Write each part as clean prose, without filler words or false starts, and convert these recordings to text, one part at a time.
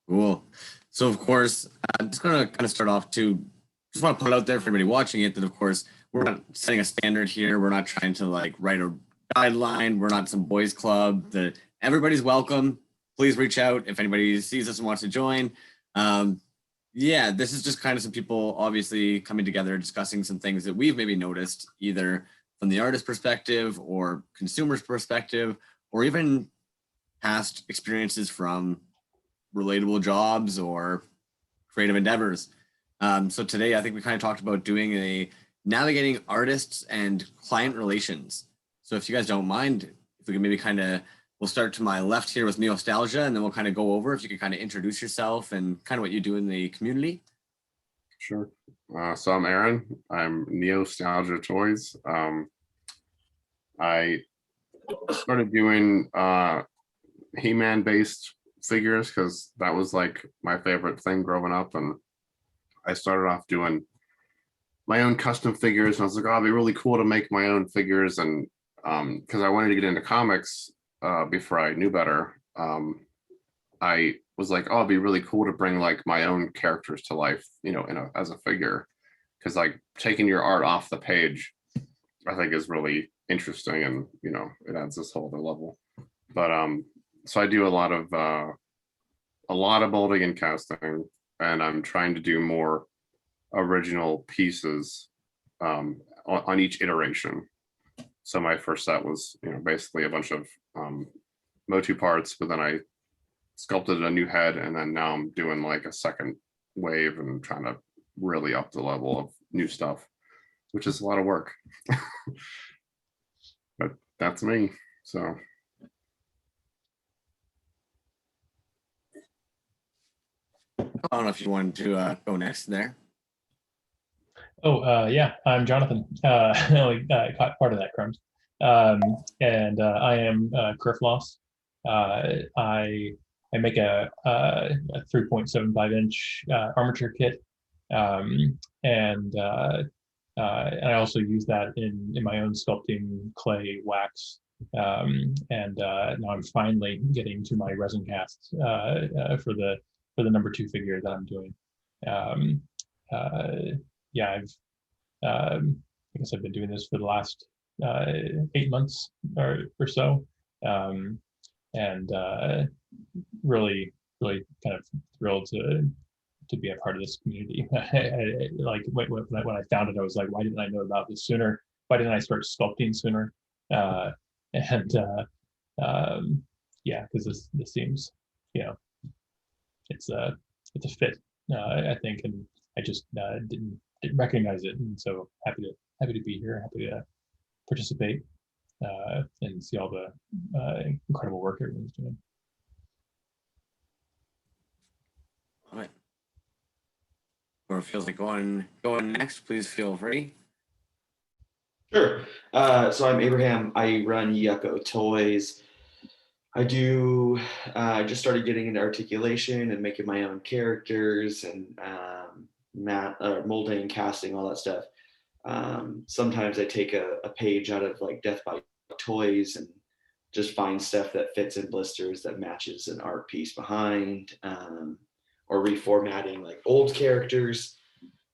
Cool. So of course, I'm just gonna kind of start off to just want to put it out there for everybody watching it that of course we're not setting a standard here. We're not trying to like write a guideline. We're not some boys club. That everybody's welcome. Please reach out if anybody sees us and wants to join. Yeah, this is just kind of some people obviously coming together, discussing some things that we've maybe noticed either from the artist perspective or consumer's perspective, or even past experiences from relatable jobs or creative endeavors. So today, I think we kind of talked about doing a navigating artists and client relations. So if you guys don't mind, if we can maybe kind of, we'll start to my left here with Nostalgia, and then we'll kind of go over if you could kind of introduce yourself and kind of what you do in the community. Sure. So I'm Aaron. I'm Nostalgia Toys. I started doing He-Man based figures because that was like my favorite thing growing up, and I started off doing my own custom figures, and I was like, oh, it'd be really cool to make my own figures. And because I wanted to get into comics before I knew better, I was like, oh, it'd be really cool to bring like my own characters to life, as a figure, because like taking your art off the page, I think is really interesting, and it adds this whole other level. But so I do a lot of molding and casting, and I'm trying to do more original pieces on each iteration. So my first set was, basically a bunch of Motu parts, but then I sculpted a new head, and then now I'm doing like a second wave and trying to really up the level of new stuff, which is a lot of work. But that's me. So I don't know if you wanted to go next there. Yeah, I'm Jonathan. I only caught part of that, Crumbs. And I am Kerfloss. I make a 3.75 inch armature kit, and I also use that in my own sculpting clay wax. And now I'm finally getting to my resin casts for the number 2 figure that I'm doing. Yeah, I guess I've been doing this for the last 8 months or so, and really kind of thrilled to be a part of this community. Like when I found it, I was like, why didn't I know about this sooner? Why didn't I start sculpting sooner? Yeah, because this seems, it's a fit, I think, and I just didn't recognize it, and so happy to be here, happy to participate and see all the incredible work everyone's doing. All right. Or feels like going next, please feel free. Sure. So I'm Abraham. I run Yucko Toys. I just started getting into articulation and making my own characters and molding, casting, all that stuff. Sometimes I take a page out of like Death by Toys and just find stuff that fits in blisters that matches an art piece behind, or reformatting like old characters.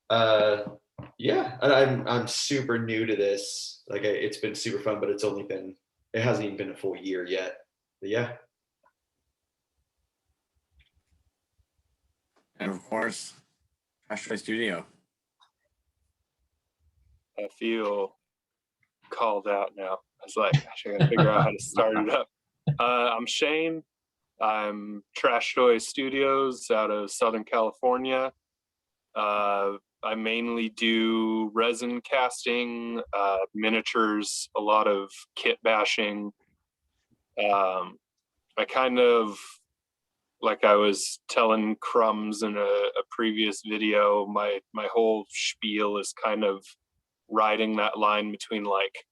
Yeah, I'm super new to this. Like it's been super fun, but it hasn't even been a full year yet. But yeah. And of course, Trash Toy Studio. I feel called out now. I was like, gosh, I gotta figure out how to start it up. I'm Shane. I'm Trash Toy Studios out of Southern California. I mainly do resin casting, miniatures, a lot of kit bashing. I kind of, like I was telling Crumbs in a previous video, my whole spiel is kind of riding that line between like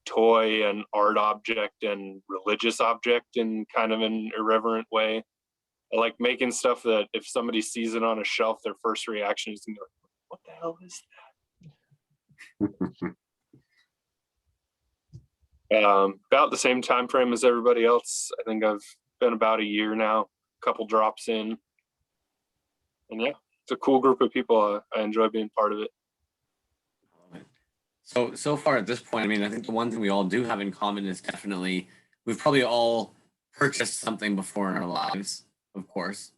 toy and art object and religious object in kind of an irreverent way. I like making stuff that if somebody sees it on a shelf, their first reaction is to go, what the hell is that? About the same time frame as everybody else. I think I've been about a year now, a couple drops in. And yeah, it's a cool group of people. I enjoy being part of it. So far at this point, I mean, I think the one thing we all do have in common is definitely we've probably all purchased something before in our lives, of course.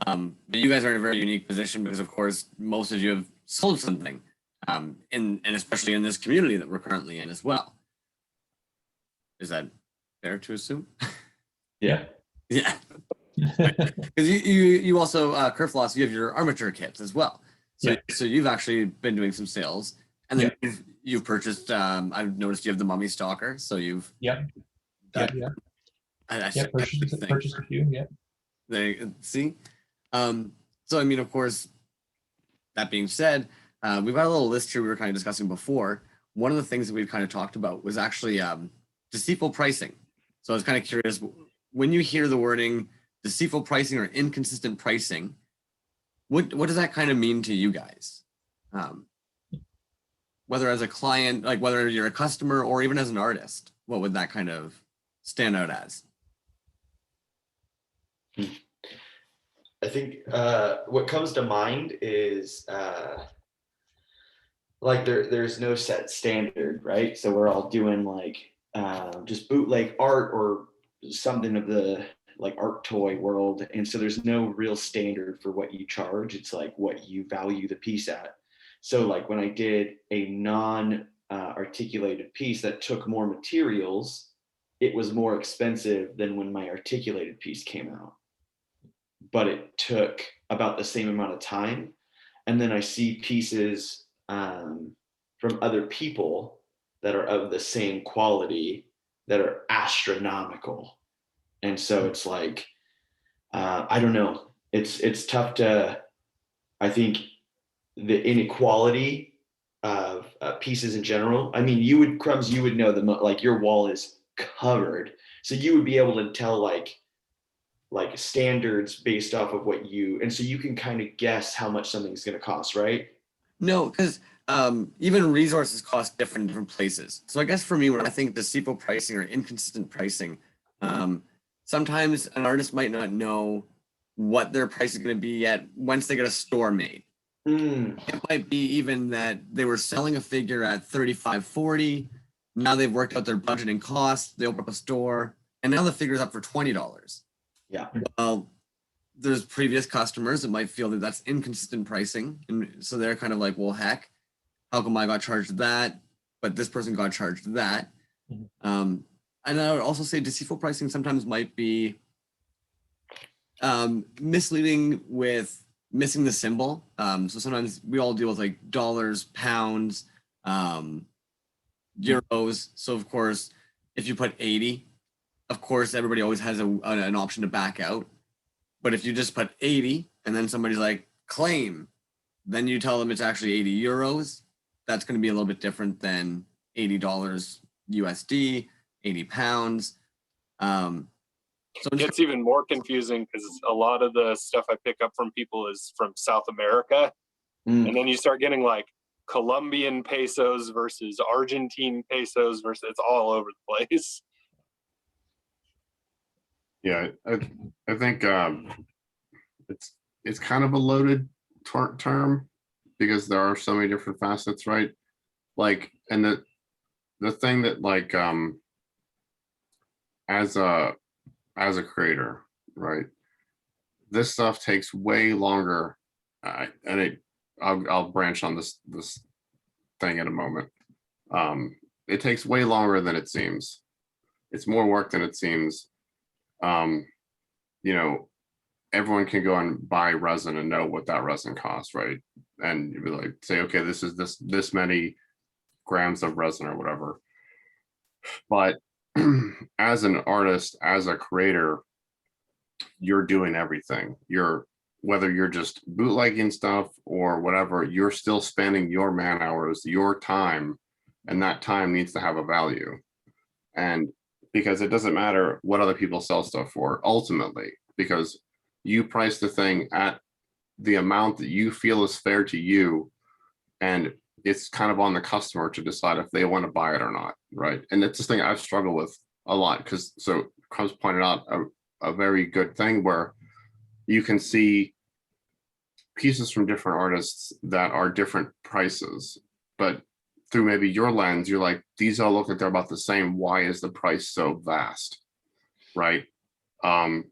But you guys are in a very unique position because, of course, most of you have sold something, and especially in this community that we're currently in as well. Is that fair to assume? Yeah. Yeah. Because you also Kerfloss, you have your armature kits as well. So so you've actually been doing some sales, and then you've purchased. I've noticed you have the Mummy Stalker, so you've purchased a few. Yeah. They see. So I mean, of course. That being said, we've got a little list here we were kind of discussing before. One of the things that we've kind of talked about was actually deceitful pricing. So I was kind of curious, when you hear the wording deceitful pricing or inconsistent pricing, what does that kind of mean to you guys? Whether as a client, like whether you're a customer or even as an artist, what would that kind of stand out as? I think what comes to mind is like there's no set standard, right? So we're all doing like just bootleg art or something of the like art toy world. And so there's no real standard for what you charge. It's like what you value the piece at. So like when I did a non-articulated piece that took more materials, it was more expensive than when my articulated piece came out. But it took about the same amount of time. And then I see pieces from other people that are of the same quality that are astronomical. And so it's like, I don't know. It's tough to, I think the inequality of pieces in general. I mean, Crumbs, you would know like your wall is covered. So you would be able to tell like standards based off of what and so you can kind of guess how much something's going to cost, right? No, because even resources cost different in different places. So I guess for me, when I think deceitful pricing or inconsistent pricing, sometimes an artist might not know what their price is going to be yet once they get a store made. It might be even that they were selling a figure at $35.40. Now they've worked out their budget and costs. They open up a store, and now the figure's up for $20. Yeah. Well, there's previous customers that might feel that that's inconsistent pricing, and so they're kind of like, well, heck, how come I got charged that, but this person got charged that? And I would also say deceitful pricing sometimes might be misleading with missing the symbol. So sometimes we all deal with like dollars, pounds, euros. So of course, if you put 80, of course, everybody always has an option to back out. But if you just put 80 and then somebody's like, claim, then you tell them it's actually 80 euros. That's going to be a little bit different than $80 USD, 80 pounds. So it gets even more confusing because a lot of the stuff I pick up from people is from South America. And then you start getting like Colombian pesos versus Argentine pesos versus, it's all over the place. Yeah, I think it's kind of a loaded term because there are so many different facets, right? Like, and the thing that like as a creator, right? This stuff takes way longer, and I'll branch on this thing in a moment. It takes way longer than it seems. It's more work than it seems. You know, everyone can go and buy resin and know what that resin costs, right? And you'd be like, say, okay, this is this many grams of resin or whatever. But as an artist, as a creator, you're doing everything. Whether you're just bootlegging stuff or whatever, you're still spending your man hours, your time, and that time needs to have a value. And because it doesn't matter what other people sell stuff for ultimately, because you price the thing at the amount that you feel is fair to you, and it's kind of on the customer to decide if they want to buy it or not, right? And it's this thing I've struggled with a lot because, so Crumbs pointed out a very good thing where you can see pieces from different artists that are different prices, but through maybe your lens, you're like, these all look like they're about the same. Why is the price so vast? Right. But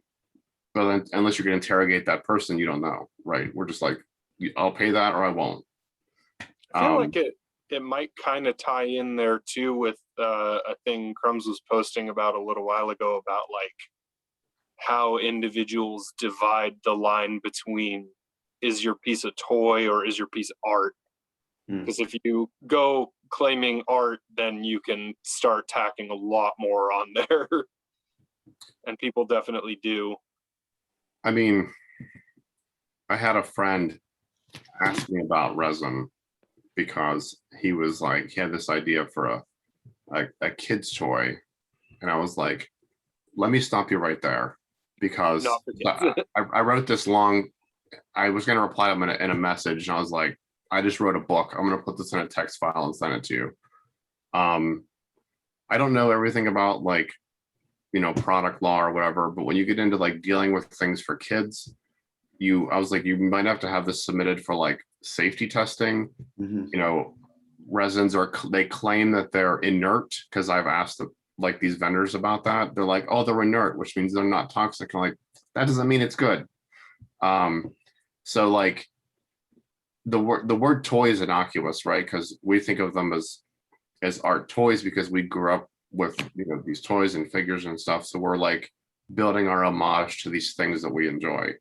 then, unless you're going to interrogate that person, you don't know. Right. We're just like, I'll pay that or I won't. I feel like it might kind of tie in there too with a thing Crumbs was posting about a little while ago about like how individuals divide the line between is your piece a toy or is your piece art. Because if you go claiming art, then you can start tacking a lot more on there. And people definitely do. I mean, I had a friend ask me about resin because he was like, he had this idea for a kid's toy. And I was like, let me stop you right there, because I wrote this long, I was going to reply to him in a message, and I was like, I just wrote a book. I'm going to put this in a text file and send it to you. I don't know everything about like, you know, product law or whatever, but when you get into like dealing with things for kids, I was like, you might have to have this submitted for like safety testing. You know, resins they claim that they're inert, because I've asked like these vendors about that. They're like, oh, they're inert, which means they're not toxic. I'm like, that doesn't mean it's good. So like the word toy is innocuous, right? Because we think of them as art toys because we grew up with, you know, these toys and figures and stuff. So we're like building our homage to these things that we enjoy,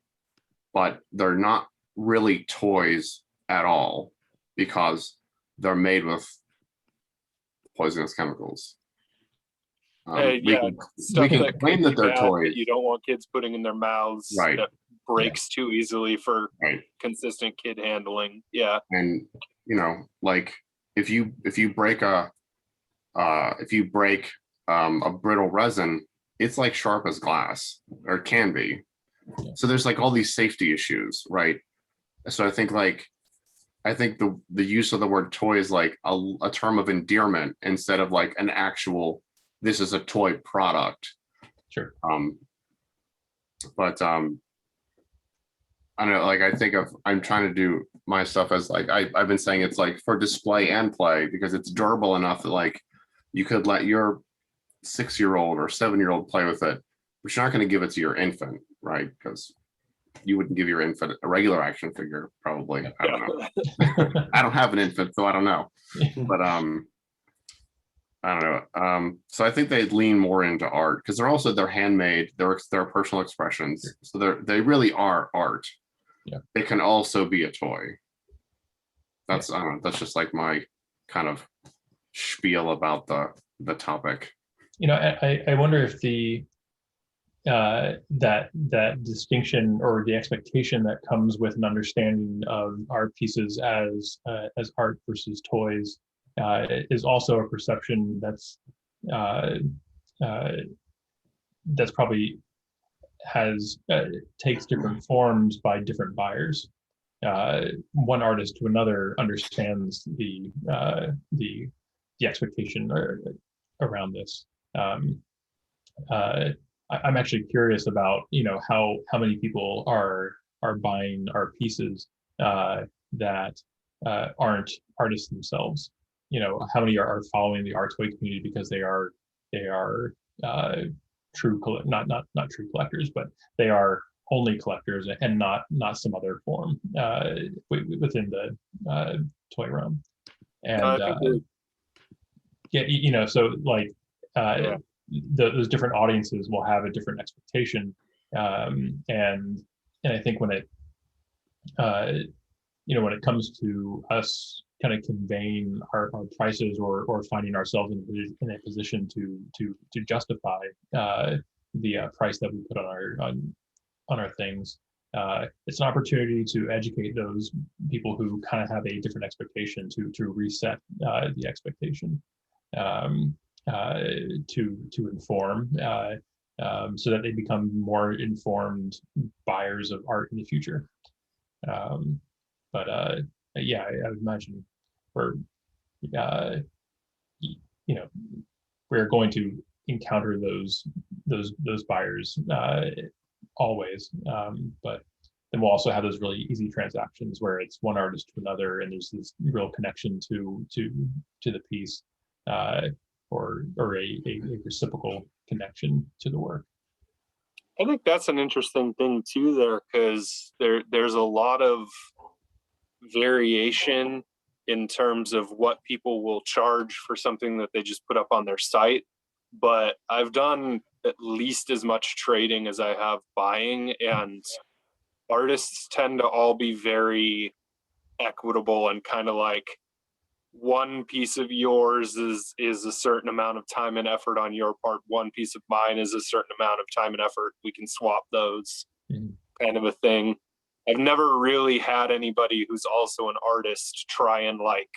but they're not really toys at all because they're made with poisonous chemicals. We can claim that they're toys. That you don't want kids putting in their mouths, right? That breaks too easily for consistent kid handling. Yeah, and you know, like if you break a brittle resin, it's like sharp as glass, or it can be. So there's like all these safety issues, right? So I think the use of the word toy is like a term of endearment instead of like an actual, this is a toy product. Sure. But I don't know, like I'm trying to do my stuff as like, I've been saying it's like for display and play, because it's durable enough that like you could let your 6-year-old or 7-year-old play with it, but you're not going to give it to your infant, right? Because you wouldn't give your infant a regular action figure, probably. I don't know. I don't have an infant, so I don't know. But I don't know. So I think they lean more into art because they're handmade. They're personal expressions. So they really are art. Yeah. It can also be a toy. That's I don't know. That's just like my kind of spiel about the topic. You know, I wonder if the that distinction or the expectation that comes with an understanding of art pieces as art versus toys is also a perception that's probably takes different forms by different buyers. One artist to another understands the expectation around this. I'm actually curious about, you know, how many people are buying art pieces that aren't artists themselves. You know, how many are following the art toy community because they are true not true collectors, but they are only collectors and not some other form within the toy realm. And you know, so like those different audiences will have a different expectation, and I think when it you know, when it comes to us kind of conveying our prices or finding ourselves in a position to justify the price that we put on our things, it's an opportunity to educate those people who kind of have a different expectation to reset the expectation. To inform, so that they become more informed buyers of art in the future. But yeah, I would imagine we're, you know, we're going to encounter those buyers always. But then we'll also have those really easy transactions where it's one artist to another, and there's this real connection to the piece, or a reciprocal connection to the work. I think that's an interesting thing too there, because there's a lot of variation in terms of what people will charge for something that they just put up on their site. But I've done at least as much trading as I have buying, and artists tend to all be very equitable and kind of like, one piece of yours is a certain amount of time and effort on your part, one piece of mine is a certain amount of time and effort, we can swap those, kind of a thing. I've never really had anybody who's also an artist try and like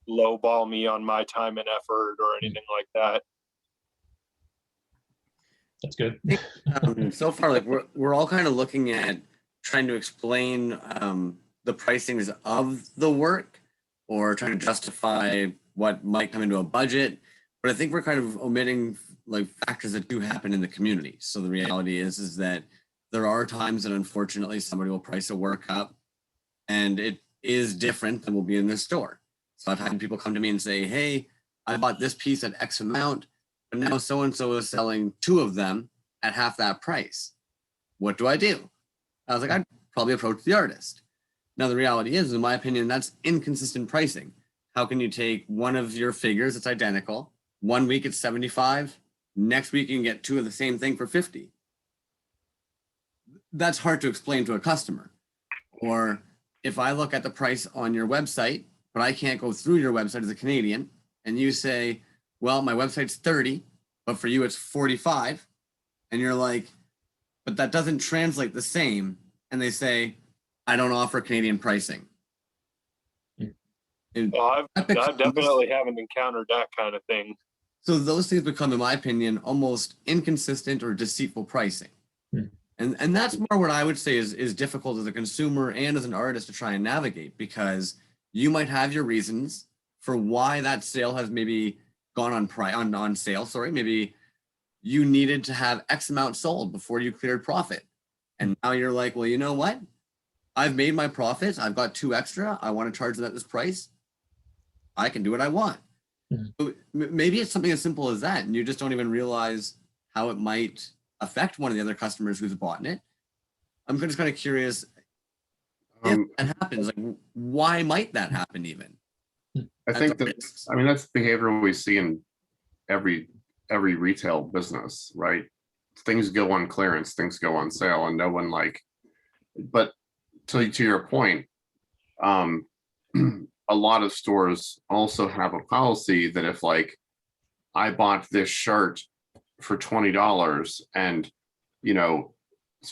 lowball me on my time and effort or anything like that. That's good. So far, like we're all kind of looking at trying to explain the pricings of the work, or trying to justify what might come into a budget. But I think we're kind of omitting like factors that do happen in the community. So the reality is that there are times that unfortunately somebody will price a work up and it is different than will be in their store. So I've had people come to me and say, hey, I bought this piece at X amount, but now so-and-so is selling 2 of them at half that price. What do I do? I was like, I'd probably approach the artist. Now, the reality is, in my opinion, that's inconsistent pricing. How can you take one of your figures that's identical, 1 week it's 75, next week you can get 2 of the same thing for 50? That's hard to explain to a customer. Or if I look at the price on your website, but I can't go through your website as a Canadian, and you say, well, my website's 30, but for you it's 45, and you're like, but that doesn't translate the same, and they say, I don't offer Canadian pricing. Well, I definitely haven't encountered that kind of thing. So those things become, in my opinion, almost inconsistent or deceitful pricing. And that's more what I would say is difficult as a consumer and as an artist to try and navigate, because you might have your reasons for why that sale has maybe gone on sale. Sorry, maybe you needed to have X amount sold before you cleared profit. And now you're like, well, you know what? I've made my profits. I've got 2 extra. I want to charge them at this price. I can do what I want. So maybe it's something as simple as that, and you just don't even realize how it might affect one of the other customers who's bought it. I'm just kind of curious if that happens. Like, why might that happen even? I think that's behavior we see in every retail business, right? Things go on clearance, things go on sale, and no one but to your point, a lot of stores also have a policy that if like I bought this shirt for $20 and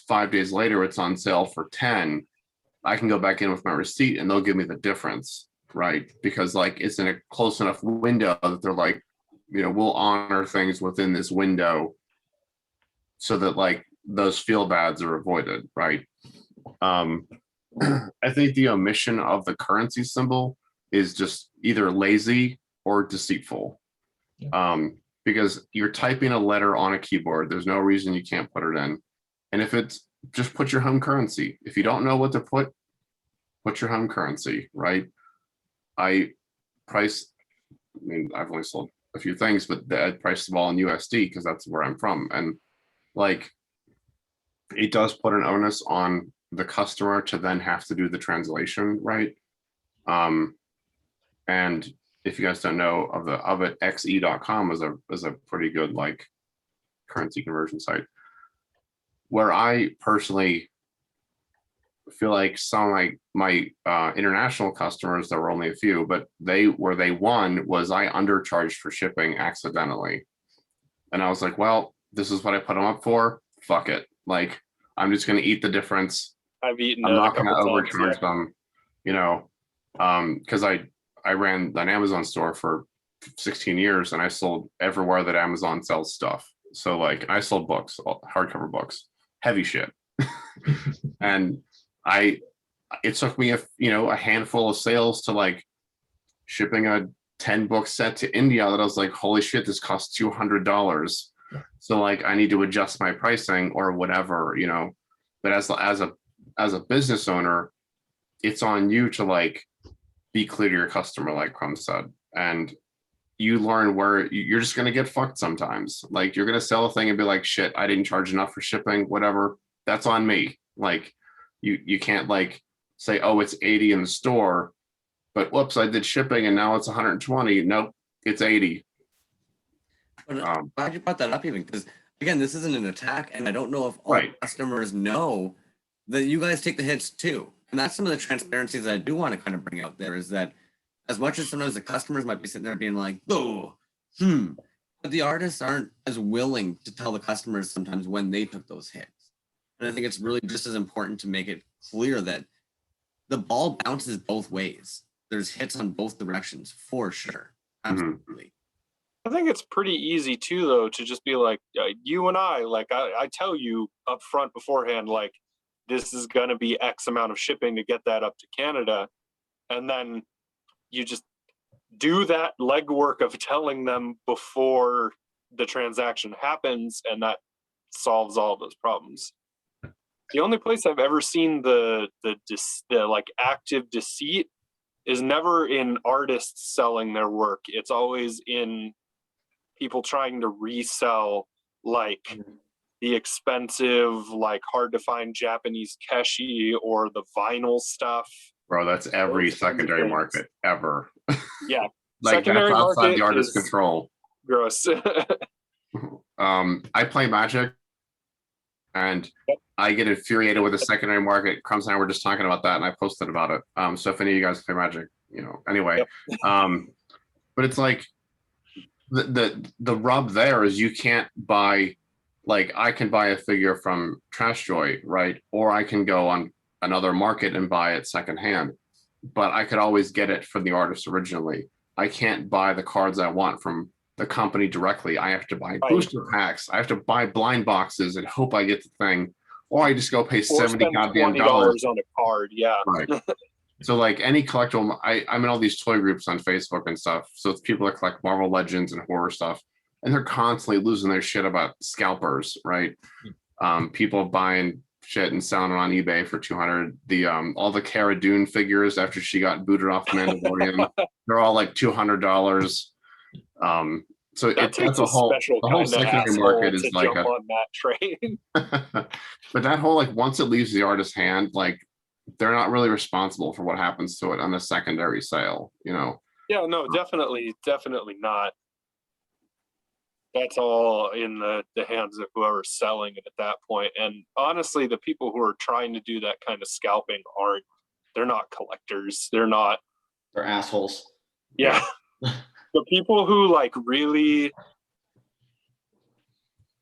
5 days later it's on sale for 10, I can go back in with my receipt and they'll give me the difference, right? Because like it's in a close enough window that they're like, we'll honor things within this window so that like those feel bads are avoided, right? I think the omission of the currency symbol is just either lazy or deceitful. Because you're typing a letter on a keyboard, there's no reason you can't put it in. And if it's just put your home currency, if you don't know what to put your home currency, right? I've only sold a few things, but I priced them all in USD because that's where I'm from. And like, it does put an onus on the customer to then have to do the translation, right? And if you guys don't know of it, xe.com is a pretty good like currency conversion site. Where I personally feel like some like my international customers, there were only a few, but where they won was I undercharged for shipping accidentally. And I was like, well, this is what I put them up for. Fuck it. Like, I'm just going to eat the difference. I've eaten I'm not going to times, overcharge them, because I ran an Amazon store for 16 years and I sold everywhere that Amazon sells stuff. So like I sold books, hardcover books, heavy shit. And it took me a handful of sales to like shipping a 10-book set to India that I was like, holy shit, this costs $200. So like I need to adjust my pricing or whatever, but as as a business owner, it's on you to like be clear to your customer, like Crum said, and you learn where you're just going to get fucked sometimes. Like you're going to sell a thing and be like, shit, I didn't charge enough for shipping, whatever. That's on me. Like you can't like say, oh, it's 80 in the store, but whoops, I did shipping and now it's 120. Nope, it's 80. But glad you brought that up, even because again, this isn't an attack, and I don't know if all Right. customers know that you guys take the hits too. And that's some of the transparencies that I do want to kind of bring out there, is that as much as sometimes the customers might be sitting there being like, oh, but the artists aren't as willing to tell the customers sometimes when they took those hits. And I think it's really just as important to make it clear that the ball bounces both ways. There's hits on both directions for sure. Absolutely. I think it's pretty easy too, though, to just be like, you and I, like I tell you up front beforehand, like this is going to be X amount of shipping to get that up to Canada. And then you just do that legwork of telling them before the transaction happens, and that solves all those problems. The only place I've ever seen the like active deceit is never in artists selling their work. It's always in people trying to resell like the expensive, like hard to find Japanese keshi or the vinyl stuff. Bro, that's every secondary market ever. Yeah. Like Secondary that's outside the market artist's is control. gross. I play Magic, and I get infuriated with the secondary market. Crumbs and I were just talking about that, and I posted about it. So if any of you guys play Magic, you know, anyway. But it's like the rub there is you can't buy, like I can buy a figure from Trash Joy, right? Or I can go on another market and buy it secondhand, but I could always get it from the artist originally. I can't buy the cards I want from the company directly. I have to buy booster packs. I have to buy blind boxes and hope I get the thing, or I just go pay $70 goddamn dollars on a card. Yeah. Right. So like any collectible, I'm in all these toy groups on Facebook and stuff. So it's people that collect Marvel Legends and horror stuff, and they're constantly losing their shit about scalpers, right? People buying shit and selling it on eBay for 200. All the Cara Dune figures after she got booted off the Mandalorian, they're all like $200. So that's a whole, the whole secondary market is like a, on that train. But that whole, like, once it leaves the artist's hand, like they're not really responsible for what happens to it on a secondary sale, you know? Yeah, no, definitely not. That's all in the hands of whoever's selling it at that point. And honestly, the people who are trying to do that kind of scalping they're not collectors. They're assholes. Yeah. The people who like really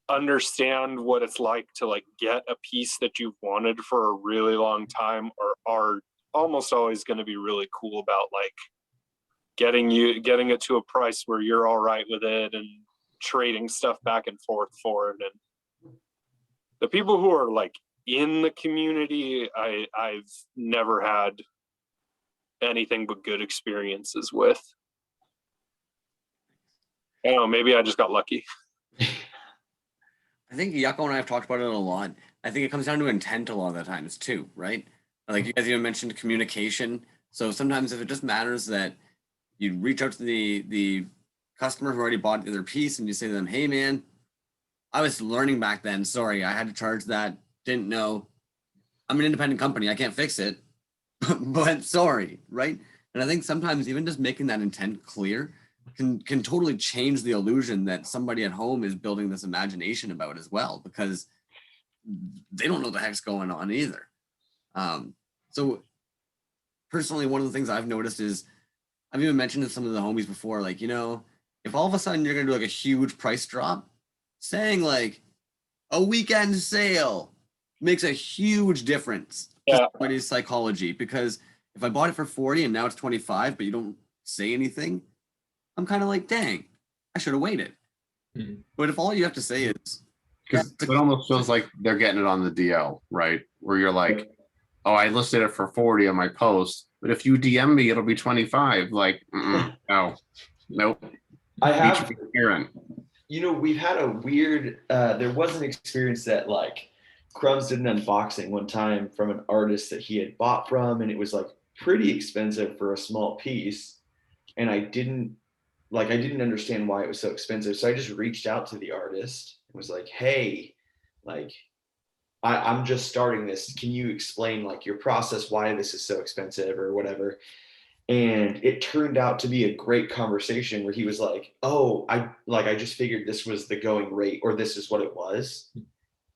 understand what it's like to like get a piece that you've wanted for a really long time are almost always going to be really cool about like getting it to a price where you're all right with it and trading stuff back and forth for it. And the people who are like in the community, I've never had anything but good experiences with. I don't know, maybe I just got lucky. I think Yucko and I have talked about it a lot. I think it comes down to intent a lot of the times too, right? Like you guys even mentioned communication. So sometimes if it just matters that you reach out to the customer who already bought their piece and you say to them, hey man, I was learning back then. Sorry, I had to charge that. Didn't know. I'm an independent company. I can't fix it, but sorry, right? And I think sometimes even just making that intent clear can totally change the illusion that somebody at home is building this imagination about as well, because they don't know what the heck's going on either. So personally, one of the things I've noticed is I've even mentioned to some of the homies before, like, you know, if all of a sudden you're going to do like a huge price drop, saying like a weekend sale makes a huge difference to somebody's psychology, because if I bought it for 40 and now it's 25, but you don't say anything, I'm kind of like, dang, I should have waited. But if all you have to say is, because it almost feels like they're getting it on the DL, right? Where you're like, oh, I listed it for 40 on my post, but if you DM me, it'll be 25. Like, no, nope. I have, Aaron. you know, we've had a weird, there was an experience that like Crumbs did an unboxing one time from an artist that he had bought from, and it was like pretty expensive for a small piece. And I didn't understand why it was so expensive. So I just reached out to the artist and was like, hey, like, I'm just starting this. Can you explain like your process, why this is so expensive or whatever? And it turned out to be a great conversation where he was like, oh, I just figured this was the going rate, or this is what it was.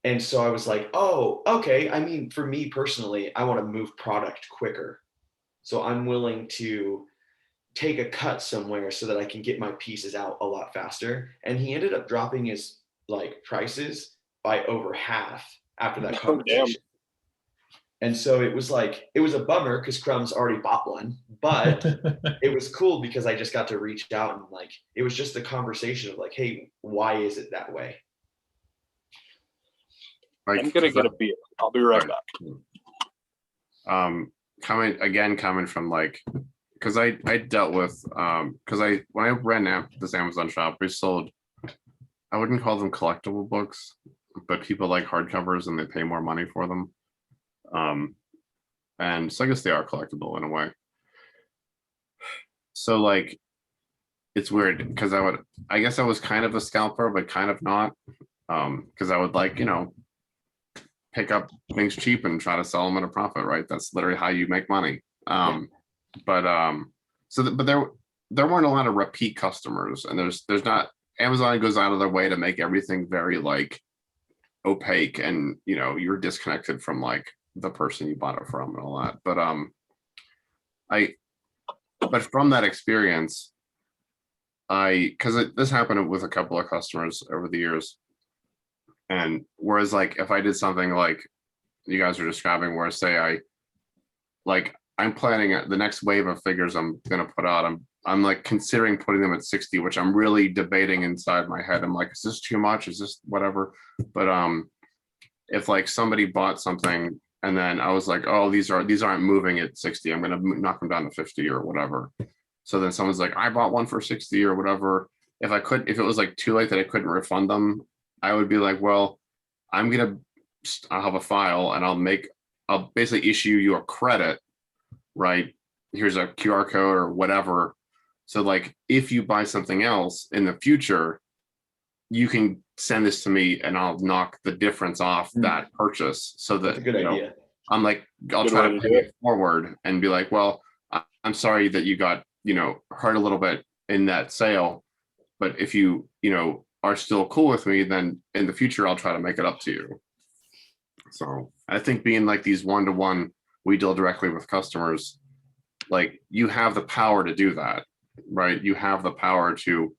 And so I was like, oh, okay. I mean, for me personally, I want to move product quicker. So I'm willing to take a cut somewhere so that I can get my pieces out a lot faster. And he ended up dropping his like prices by over half after that conversation. And so it was a bummer because Crumbs already bought one, but it was cool because I just got to reach out and like, it was just a conversation of like, hey, why is it that way? Like, I'm gonna get a beer. I'll be right back. Coming from like, because I dealt with because when I ran this Amazon shop, we sold, I wouldn't call them collectible books, but people like hardcovers and they pay more money for them. And so I guess they are collectible in a way. So like, it's weird because I guess I was kind of a scalper, but kind of not, because I would like, you know, pick up things cheap and try to sell them at a profit, right? That's literally how you make money. But there weren't a lot of repeat customers, and there's not, Amazon goes out of their way to make everything very like opaque, and you know, you're disconnected from like the person you bought it from and all that. But from that experience, because this happened with a couple of customers over the years, and whereas like if I did something like you guys are describing, where say I'm planning the next wave of figures I'm gonna put out, I'm like considering putting them at 60, which I'm really debating inside my head. I'm like, is this too much? Is this whatever? But if like somebody bought something and then I was like, oh, these aren't moving at 60, I'm gonna knock them down to 50 or whatever. So then someone's like, I bought one for 60 or whatever. If it was like too late that I couldn't refund them, I would be like, well, I'll have a file and I'll basically issue you a credit, right? Here's a QR code or whatever. So like, if you buy something else in the future, you can send this to me and I'll knock the difference off that purchase. So that, That's a good idea. I'm like, I'll try to pay it forward and be like, well, I'm sorry that you got, hurt a little bit in that sale, but if you are still cool with me, then in the future, I'll try to make it up to you. So I think being like these one-to-one, we deal directly with customers, like you have the power to do that, right? You have the power to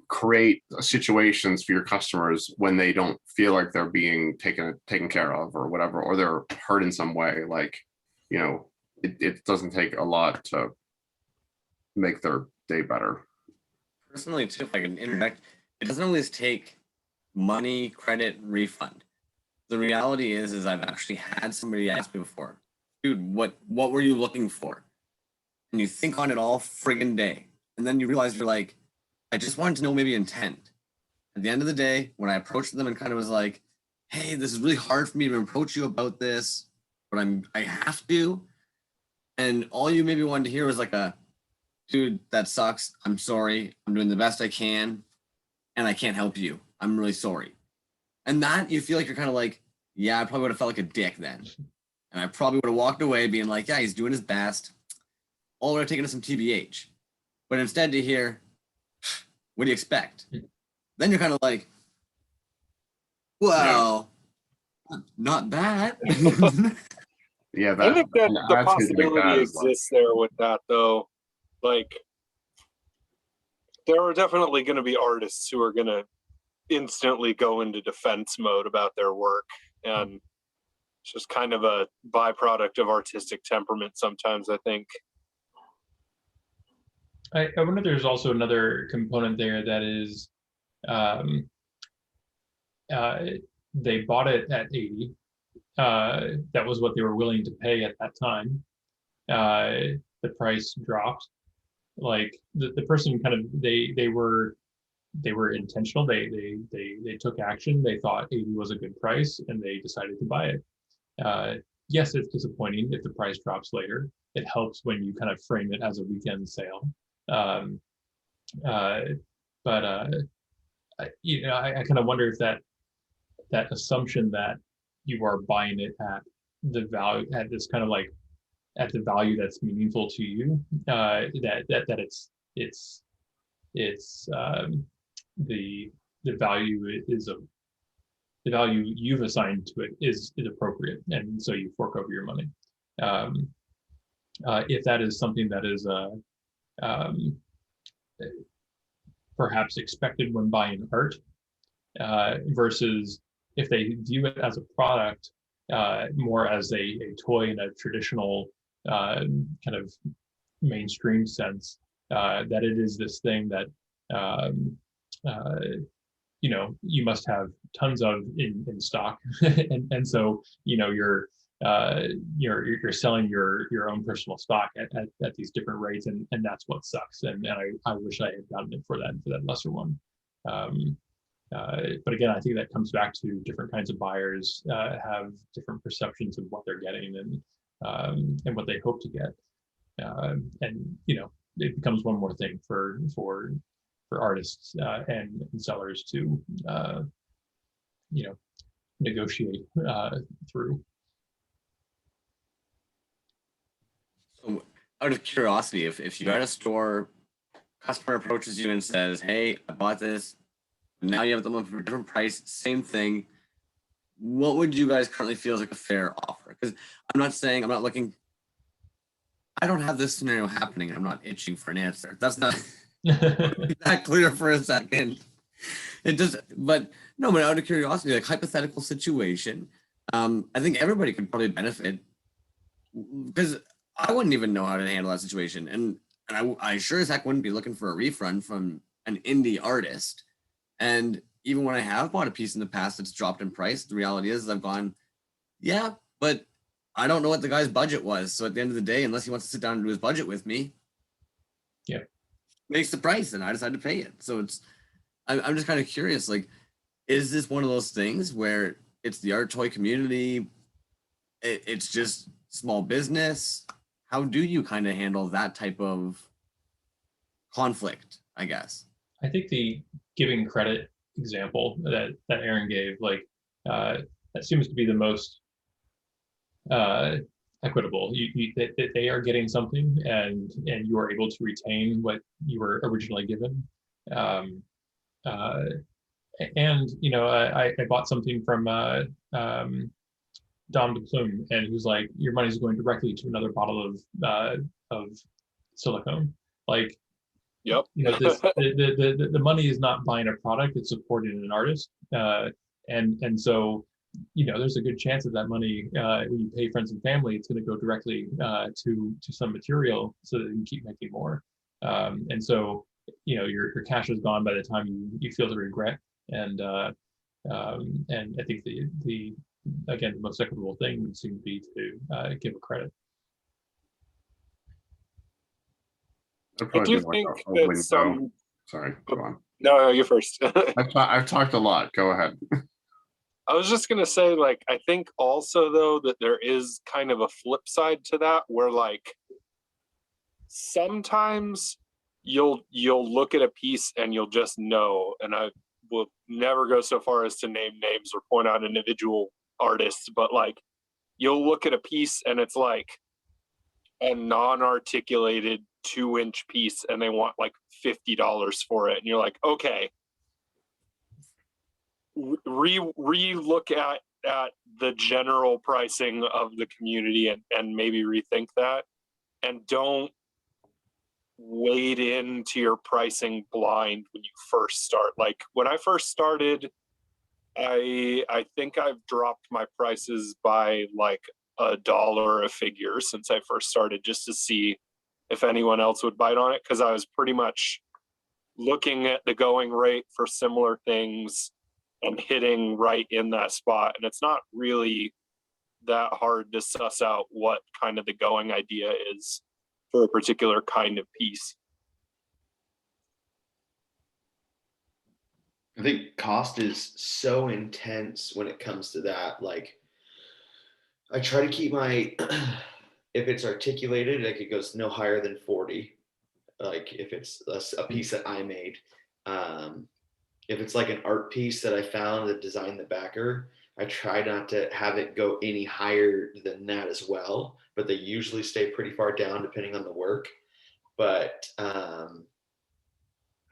create situations for your customers when they don't feel like they're being taken care of or whatever, or they're hurt in some way. Like, it doesn't take a lot to make their day better. Personally, too, if I can interject, it doesn't always take money, credit, refund. The reality is I've actually had somebody ask me before, dude, what were you looking for? And you think on it all friggin' day. And then you realize you're like, I just wanted to know maybe intent. At the end of the day, when I approached them and kind of was like, hey, this is really hard for me to approach you about this, but I have to. And all you maybe wanted to hear was like dude, that sucks. I'm sorry. I'm doing the best I can. And I can't help you. I'm really sorry. And that you feel like you're kind of like, yeah, I probably would have felt like a dick then. And I probably would have walked away being like, yeah, he's doing his best. All would have taken us some TBH. But instead to hear, what do you expect? Then you're kind of like, well, not bad. Yeah, I think that the possibility exists there with that, though. Like, there are definitely going to be artists who are going to instantly go into defense mode about their work, and it's just kind of a byproduct of artistic temperament sometimes, I think. I wonder if there's also another component there that is they bought it at 80. That was what they were willing to pay at that time. The price dropped. Like the person kind of they were they were intentional. They took action. They thought 80 was a good price, and they decided to buy it. Yes, it's disappointing if the price drops later. It helps when you kind of frame it as a weekend sale. But I kind of wonder if that assumption that you are buying it at the value, at this kind of like at the value that's meaningful to you, that it's the value is the value you've assigned to it is appropriate, and so you fork over your money. If that is something that is perhaps expected when buying art, versus if they view it as a product, more as a toy in a traditional kind of mainstream sense, that it is this thing that you must have tons of in stock, and so you're selling your own personal stock at these different rates, and that's what sucks. And I wish I had gotten it for that lesser one. But again, I think that comes back to different kinds of buyers have different perceptions of what they're getting and what they hope to get. And it becomes one more thing for artists and sellers to negotiate through. So out of curiosity, if you're at a store, customer approaches you and says, "Hey, I bought this. Now you have them for a different price, same thing." What would you guys currently feel is like a fair offer? Because I'm not looking. I don't have this scenario happening. I'm not itching for an answer. That's not that clear for a second. It just, but out of curiosity, like hypothetical situation, I think everybody could probably benefit, because I wouldn't even know how to handle that situation, and I sure as heck wouldn't be looking for a refund from an indie artist. And even when I have bought a piece in the past that's dropped in price, the reality is I've gone, yeah, but I don't know what the guy's budget was. So at the end of the day, unless he wants to sit down and do his budget with me, yeah, makes the price, and I decided to pay it. So I'm just kind of curious, like, is this one of those things where it's the art toy community, it's just small business? How do you kind of handle that type of conflict, I guess? I think the giving credit example that Aaron gave, like, that seems to be the most equitable. They are getting something, and you are able to retain what you were originally given. And I bought something from Dom DePlume, and he was like, "Your money's going directly to another bottle of silicone." Like, Yep. the money is not buying a product; it's supporting an artist, and so there's a good chance that money, when you pay friends and family, it's going to go directly to some material so that you can keep making more. And so your cash is gone by the time you feel the regret. And I think the most equitable thing would seem to be to give a credit. I do think that some. Sorry, go on. No, you're first. I've talked a lot. Go ahead. I was just gonna say, like, I think also though that there is kind of a flip side to that, where like sometimes you'll look at a piece and you'll just know, and I will never go so far as to name names or point out individual artists, but like you'll look at a piece and it's like a non-articulated 2-inch piece and they want like $50 for it, and you're like, okay, re-look at the general pricing of the community and maybe rethink that, and don't wade into your pricing blind when you first start. Like when I first started, I think I've dropped my prices by like $1 a figure since I first started, just to see if anyone else would bite on it, because I was pretty much looking at the going rate for similar things and hitting right in that spot. And it's not really that hard to suss out what kind of the going idea is for a particular kind of piece. I think cost is so intense when it comes to that. Like, I try to keep my, if it's articulated, like it goes no higher than 40. Like if it's a piece that I made, if it's like an art piece that I found that designed the backer, I try not to have it go any higher than that as well. But they usually stay pretty far down depending on the work. But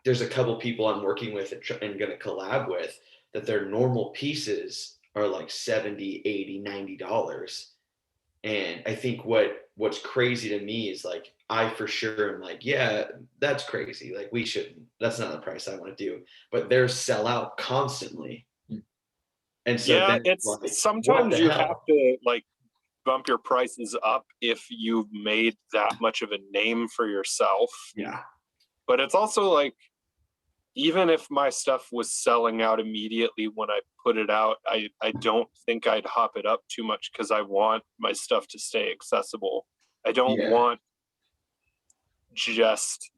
there's a couple people I'm working with and going to collab with that their normal pieces are like 70, 80, $90. And I think what's crazy to me is like, I for sure am like, yeah, that's crazy. Like we shouldn't, that's not the price I want to do, but they're sell out constantly. And so Yeah, then it's like, what sometimes the you hell? have to like bump your prices up if you've made that much of a name for yourself. Yeah. But it's also like, even if my stuff was selling out immediately when I put it out, I don't think I'd hop it up too much because I want my stuff to stay accessible. I don't Yeah. want just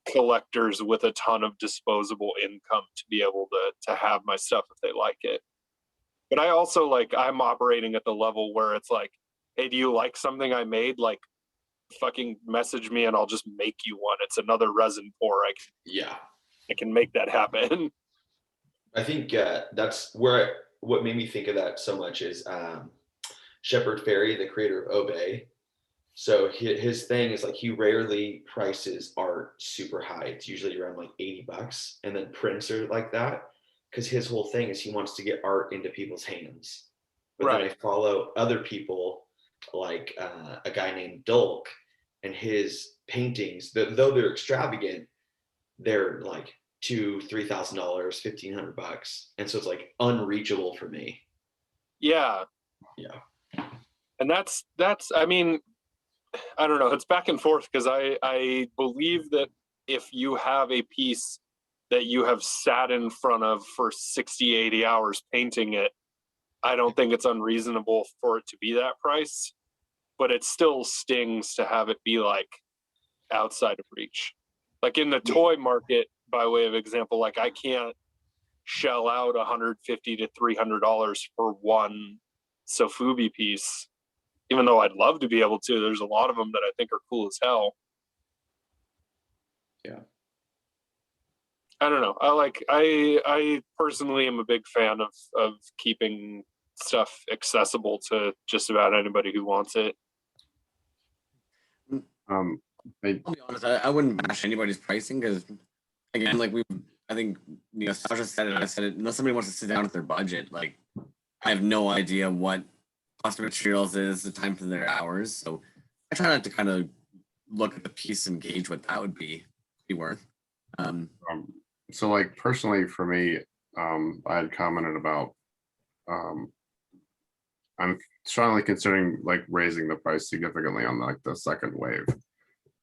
collectors with a ton of disposable income to be able to have my stuff if they like it. But I also like, I'm operating at the level where it's like, hey, do you like something I made? Like, fucking message me and I'll just make you one. It's another resin pour. I can make that happen. I think that's where what made me think of that so much is Shepard Fairey, the creator of Obey. So his thing is like he rarely prices art super high. It's usually around like $80, and then prints are like that because his whole thing is he wants to get art into people's hands. But then I follow other people like a guy named Dulk, and his paintings, though they're extravagant, they're like $2,000, $3,000, $1,500, and so it's like unreachable for me. Yeah. And that's I mean, I don't know, it's back and forth because I believe that if you have a piece that you have sat in front of for 60, 80 hours painting it, I don't think it's unreasonable for it to be that price, but it still stings to have it be like outside of reach. Like in the toy market, by way of example, like I can't shell out $150 to $300 for one Sofubi piece, even though I'd love to be able to. There's a lot of them that I think are cool as hell. Yeah. I don't know. I personally am a big fan of keeping stuff accessible to just about anybody who wants it. I'll be honest, I wouldn't bash anybody's pricing because, again, like I think, Sasha said it, I said it, unless somebody wants to sit down with their budget, like, I have no idea what cost of materials is, the time for their hours. So I try not to kind of look at the piece and gauge what that would be worth. So like personally for me, I had commented about, I'm strongly considering like raising the price significantly on like the second wave,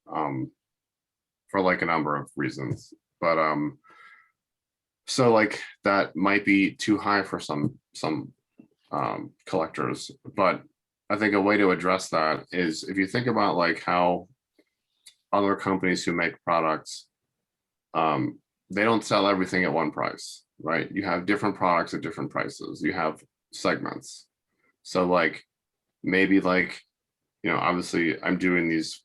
for like a number of reasons. But so like that might be too high for some collectors, but I think a way to address that is if you think about like how other companies who make products, they don't sell everything at one price, right? You have different products at different prices. You have segments. So like maybe like, obviously I'm doing these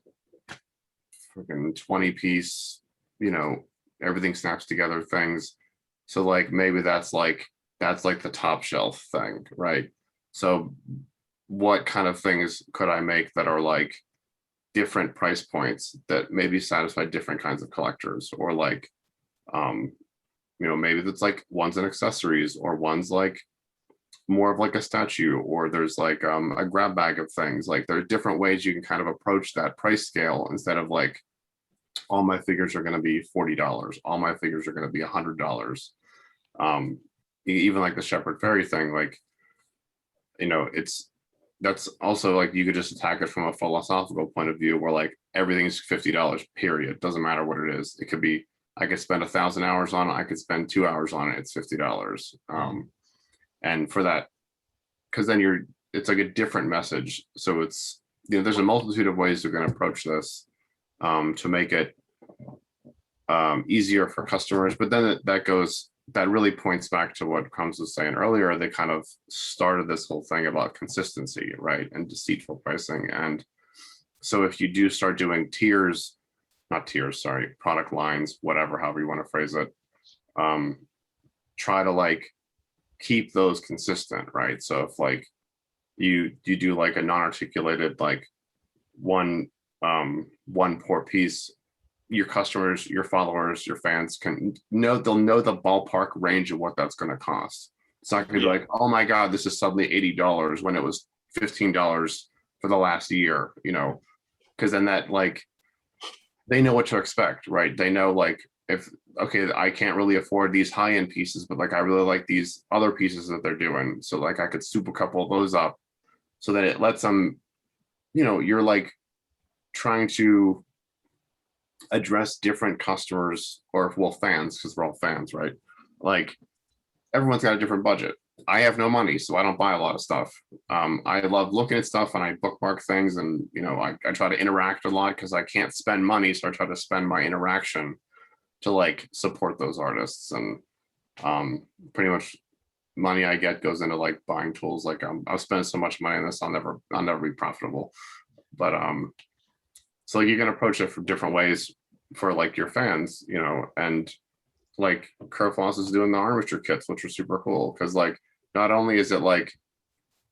freaking 20 piece, everything snaps together things. So like maybe that's like the top shelf thing, right? So what kind of things could I make that are like different price points that maybe satisfy different kinds of collectors, or like, maybe that's like one's an accessories, or one's like more of like a statue, or there's like a grab bag of things. Like there are different ways you can kind of approach that price scale instead of like all my figures are going to be $40, all my figures are going to be $100. Even like the Shepard Fairey thing, like, that's also like you could just attack it from a philosophical point of view where like everything's $50, period. Doesn't matter what it is. It could be, I could spend 1,000 hours on it, I could spend 2 hours on it, it's $50. And for that, because then it's like a different message. So it's, there's a multitude of ways we're going to approach this, to make it easier for customers. But then that really points back to what Crumbs was saying earlier. They kind of started this whole thing about consistency, right? And deceitful pricing. And so if you do start doing product lines, whatever, however you want to phrase it, try to like keep those consistent, right? So if like you do like a non-articulated, like one poor piece, your customers, your followers, your fans they'll know the ballpark range of what that's going to cost. It's not going to be like, oh my God, this is suddenly $80 when it was $15 for the last year, because then that, like, they know what to expect, right? They know, like, if, okay, I can't really afford these high-end pieces, but like I really like these other pieces that they're doing. So like I could soup a couple of those up so that it lets them, you're like trying to address different customers, or fans, because we're all fans, right? Like everyone's got a different budget. I have no money, so I don't buy a lot of stuff. I love looking at stuff and I bookmark things, and I try to interact a lot because I can't spend money, so I try to spend my interaction to like support those artists. And pretty much money I get goes into like buying tools. Like I've spent so much money on this, I'll never be profitable. But so like you can approach it from different ways for like your fans, and like Kerfoss is doing the armature kits, which are super cool because like not only is it like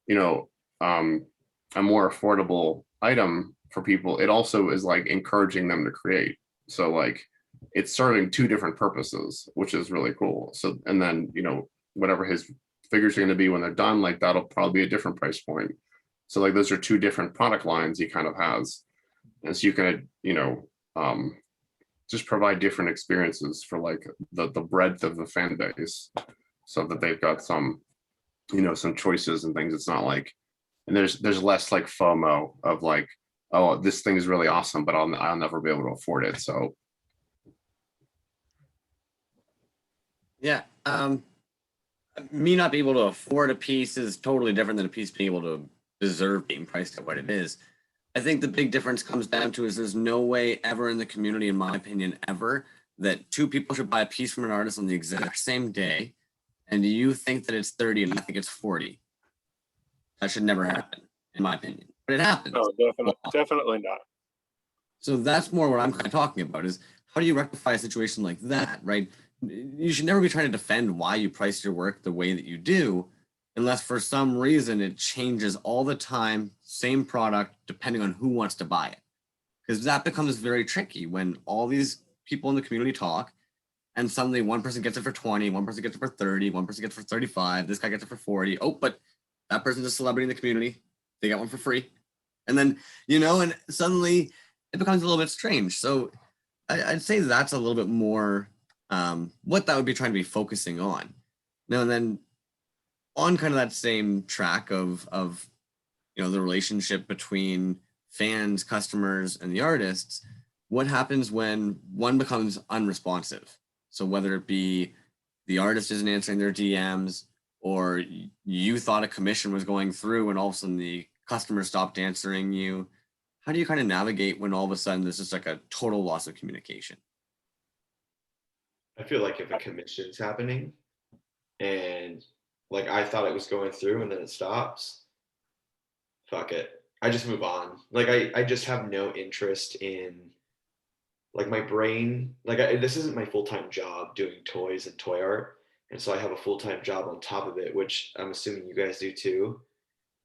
a more affordable item for people, it also is like encouraging them to create. So like it's serving two different purposes, which is really cool. So, and then whatever his figures are going to be when they're done, like that'll probably be a different price point. So like those are two different product lines he kind of has, and so you can just provide different experiences for like the breadth of the fan base, so that they've got some some choices and things. It's not like, and there's less like FOMO of like, oh, this thing is really awesome, but I'll never be able to afford it. So yeah, me not being able to afford a piece is totally different than a piece being able to deserve being priced at what it is. I think the big difference comes down to is there's no way ever in the community, in my opinion, ever, that two people should buy a piece from an artist on the exact same day, and you think that it's 30 and I think it's 40. That should never happen, in my opinion. But it happens. No, definitely not. So that's more what I'm kind of talking about, is how do you rectify a situation like that, right? You should never be trying to defend why you price your work the way that you do, unless for some reason it changes all the time, same product, depending on who wants to buy it. Because that becomes very tricky when all these people in the community talk, and suddenly one person gets it for 20, one person gets it for 30, one person gets it for 35, this guy gets it for 40. Oh, but that person's a celebrity in the community. They got one for free. And then, and suddenly it becomes a little bit strange. So I'd say that's a little bit more what that would be trying to be focusing on. Now, and then on kind of that same track of the relationship between fans, customers, and the artists, what happens when one becomes unresponsive? So whether it be the artist isn't answering their DMs, or you thought a commission was going through and all of a sudden the customer stopped answering you, how do you kind of navigate when all of a sudden there's just like a total loss of communication? I feel like if a commission's happening and like I thought it was going through and then it stops, fuck it. I just move on. Like I just have no interest in, like, my brain, like this isn't my full-time job doing toys and toy art. And so I have a full-time job on top of it, which I'm assuming you guys do too.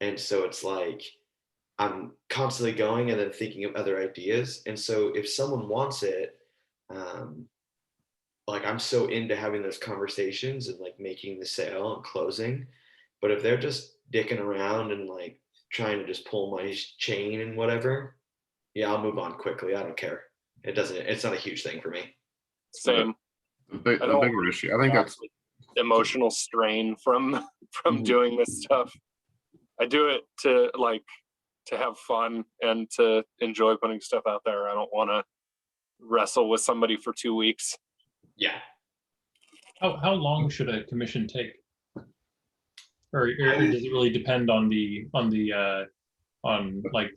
And so it's like I'm constantly going and then thinking of other ideas. And so if someone wants it, like I'm so into having those conversations and like making the sale and closing. But if they're just dicking around and like trying to just pull my chain and whatever, yeah, I'll move on quickly. I don't care. It's not a huge thing for me. Same. the bigger issue, I think that's Emotional strain from doing this stuff. I do it to have fun and to enjoy putting stuff out there. I don't want to wrestle with somebody for 2 weeks. Yeah. How long should a commission take? Or does it really depend on like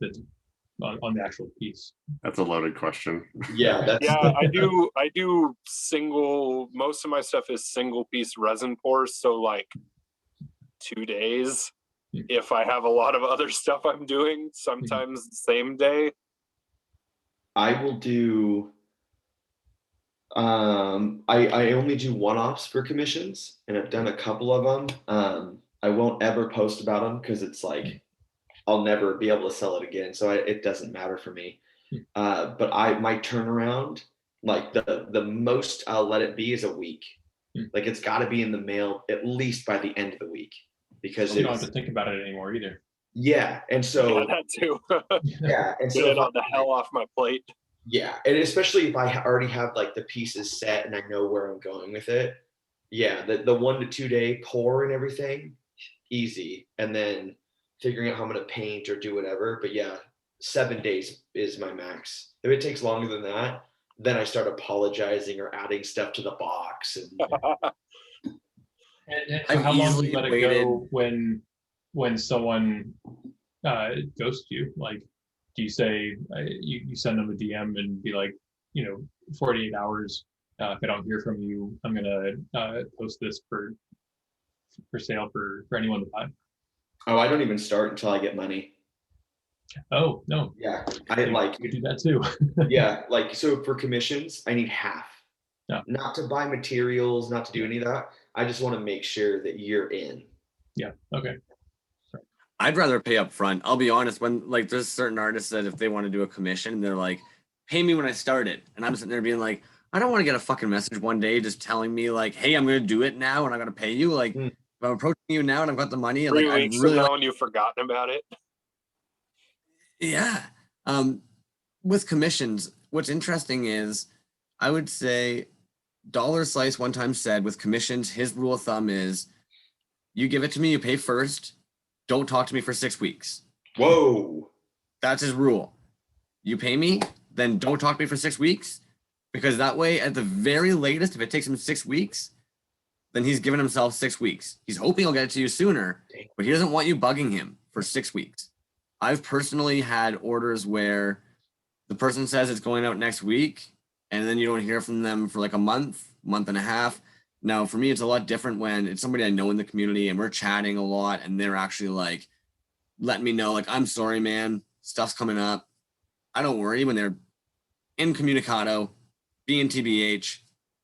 on the actual piece. That's a loaded question. Yeah, that's Yeah, I do single, most of my stuff is single piece resin pours, so like 2 days. If I have a lot of other stuff I'm doing, sometimes the same day. I will do. I only do one-offs for commissions, and I've done a couple of them. I won't ever post about them because it's like I'll never be able to sell it again, so it doesn't matter for me. But my turnaround, like the most I'll let it be is a week. Like it's got to be in the mail at least by the end of the week, because You don't have to think about it anymore either. yeah, and so Yeah, that too. yeah, and Get so it on the hell off my plate. yeah, and especially if I already have like the pieces set and I know where I'm going with it. Yeah, the 1 to 2 day pour and everything, easy. And then figuring out how I'm gonna paint or do whatever. But yeah, 7 days is my max. If it takes longer than that, then I start apologizing or adding stuff to the box. And And so I've how long do easily you let it waited- go when someone ghosts you? Like, do you say you send them a DM and be like, 48 hours. If I don't hear from you, I'm gonna post this for sale for anyone to buy. oh, I don't even start until I get money. Oh no, Yeah, I like you could do that too. yeah, like so for commissions, I need half. Yeah. Not to buy materials, not to do any of that. I just want to make sure that you're in. Yeah. Okay. I'd rather pay up front. I'll be honest, when like there's certain artists that if they want to do a commission, they're like, pay me when I start it. And I'm sitting there being like, I don't want to get a fucking message one day just telling me like, hey, I'm gonna do it now and I'm gonna pay you. Like if I'm approaching you now and I've got the money and 3 like I weeks really from now like, and you've forgotten about it. yeah. With commissions, what's interesting is I would say Dollar Slice one time said with commissions, his rule of thumb is you give it to me, you pay first, don't talk to me for 6 weeks. Whoa. That's his rule. You pay me, then don't talk to me for 6 weeks, because that way, at the very latest, if it takes him 6 weeks, then he's given himself 6 weeks. He's hoping he'll get it to you sooner, but he doesn't want you bugging him for 6 weeks. I've personally had orders where the person says it's going out next week, and then you don't hear from them for like a month and a half. Now, for me, it's a lot different when it's somebody I know in the community and we're chatting a lot and they're actually like, letting me know, like, I'm sorry, man, stuff's coming up. I don't worry when they're incommunicado, being TBH.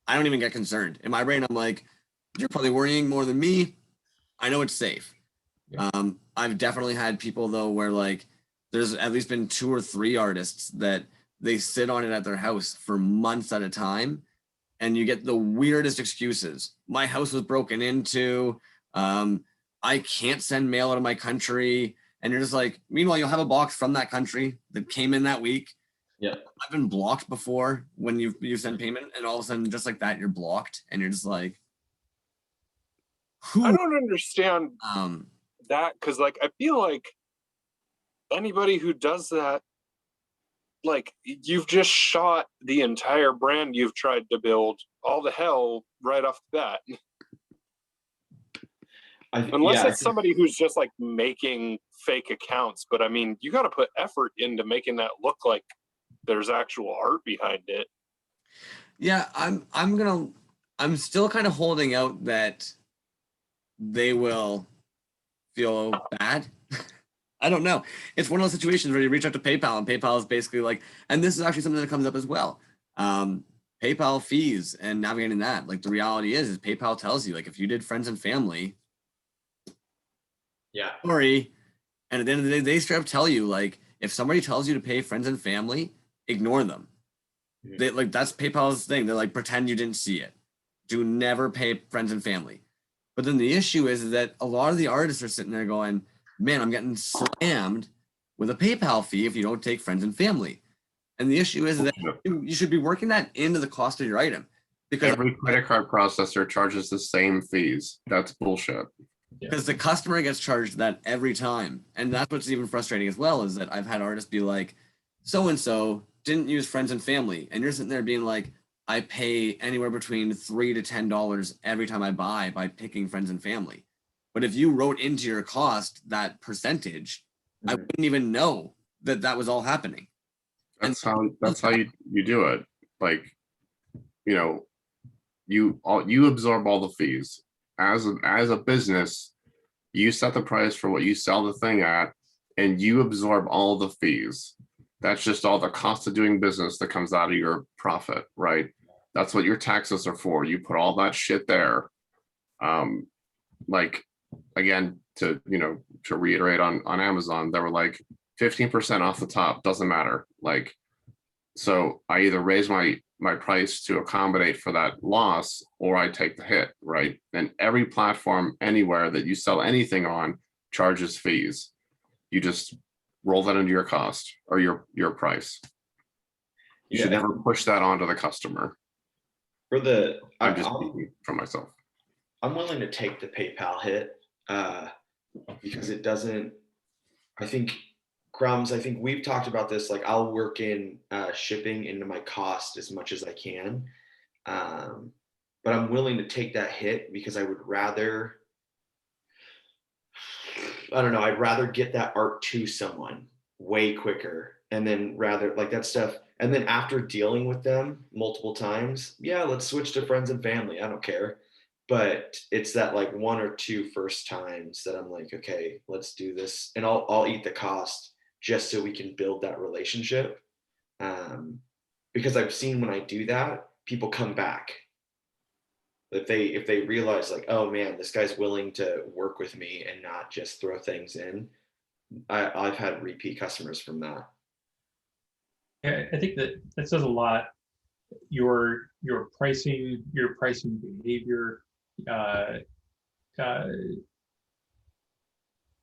I don't even get concerned. In my brain, I'm like, you're probably worrying more than me. I know it's safe. Yeah. I've definitely had people though where like there's at least been 2 or 3 artists that they sit on it at their house for months at a time, and you get the weirdest excuses. My house was broken into. I can't send mail out of my country. And you're just like, meanwhile, you'll have a box from that country that came in that week. Yeah. I've been blocked before when you send payment, and all of a sudden, just like that, you're blocked, and you're just like, I don't understand um, that, because like I feel like anybody who does that, like you've just shot the entire brand you've tried to build all the hell right off the bat. Unless it's somebody who's just like making fake accounts, but I mean, you got to put effort into making that look like there's actual art behind it. yeah, I'm still kind of holding out that they will feel bad. I don't know. It's one of those situations where you reach out to PayPal, and PayPal is basically like, and this is actually something that comes up as well. PayPal fees and navigating that. Like the reality is PayPal tells you, like, if you did friends and family, Yeah. sorry. And at the end of the day, they straight up tell you, like, if somebody tells you to pay friends and family, ignore them. Mhm. They like that's PayPal's thing. They're like, pretend you didn't see it. Do never pay friends and family. But then the issue is that a lot of the artists are sitting there going, man, I'm getting slammed with a PayPal fee if you don't take friends and family. And the issue is that you should be working that into the cost of your item, because Every credit card processor charges the same fees. That's bullshit. because the customer gets charged that every time. And that's what's even frustrating as well, is that I've had artists be like, so-and-so didn't use friends and family. And you're sitting there being like, I pay anywhere between $3 to $10 every time I buy by picking friends and family. But if you wrote into your cost that percentage, I wouldn't even know that that was all happening. That's how you do it. Like, you know, you absorb all the fees. As a business, you set the price for what you sell the thing at, and you absorb all the fees. That's just all the cost of doing business that comes out of your profit, right? That's what your taxes are for. You put all that shit there. Like, again, to reiterate on Amazon, they were like 15% off the top, doesn't matter. Like, so I either raise my price to accommodate for that loss, or I take the hit, right? And every platform anywhere that you sell anything on charges fees. You just roll that into your cost or your price. You should never push that onto the customer. I'm just speaking for myself. I'm willing to take the PayPal hit because it doesn't, I think Crumbs, I think we've talked about this, like I'll work in shipping into my cost as much as I can. But I'm willing to take that hit because I would rather, I don't know, I'd rather get that art to someone way quicker, and then rather like that stuff. And then after dealing with them multiple times, yeah, let's switch to friends and family. I don't care. But it's that like one or two first times that I'm like, okay, let's do this. And I'll eat the cost just so we can build that relationship. Because I've seen when I do that, people come back. If they realize like, oh man, this guy's willing to work with me and not just throw things in. I've had repeat customers from that. Yeah, I think that says a lot. Your pricing behavior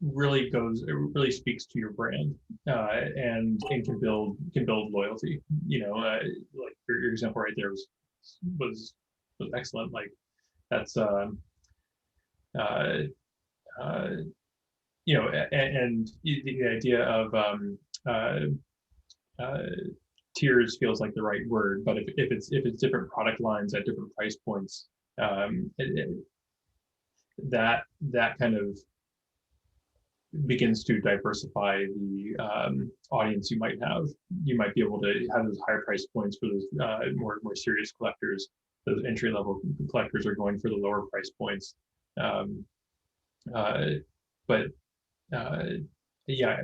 really speaks to your brand and can build loyalty. Like your example right there was excellent. Like that's and the idea of tiers feels like the right word, but if it's different product lines at different price points, that kind of begins to diversify the audience you might have. You might be able to have those higher price points for those more serious collectors. Those entry level collectors are going for the lower price points. Yeah,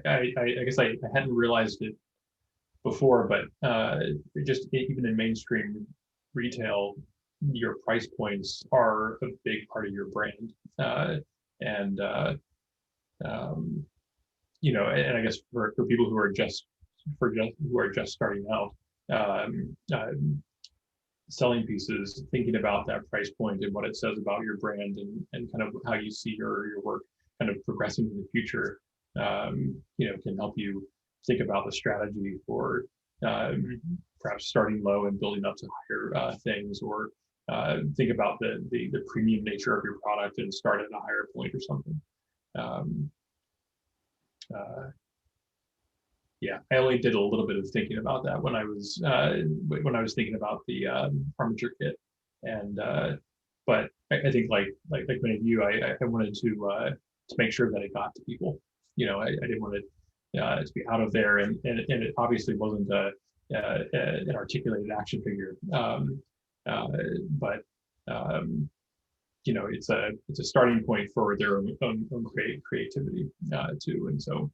I guess I hadn't realized it before, but just even in mainstream retail, your price points are a big part of your brand. And I guess for people who are just starting out, selling pieces, thinking about that price point and what it says about your brand and kind of how you see your work kind of progressing in the future, can help you think about the strategy for perhaps starting low and building up to higher things, or think about the premium nature of your product and start at a higher point or something. Yeah, I only did a little bit of thinking about that when I was thinking about the armature kit, and but I think like many of you, I wanted to make sure that it got to people. I didn't want it to be out of there, and it obviously wasn't an articulated action figure, but it's a starting point for their own creativity too, and so.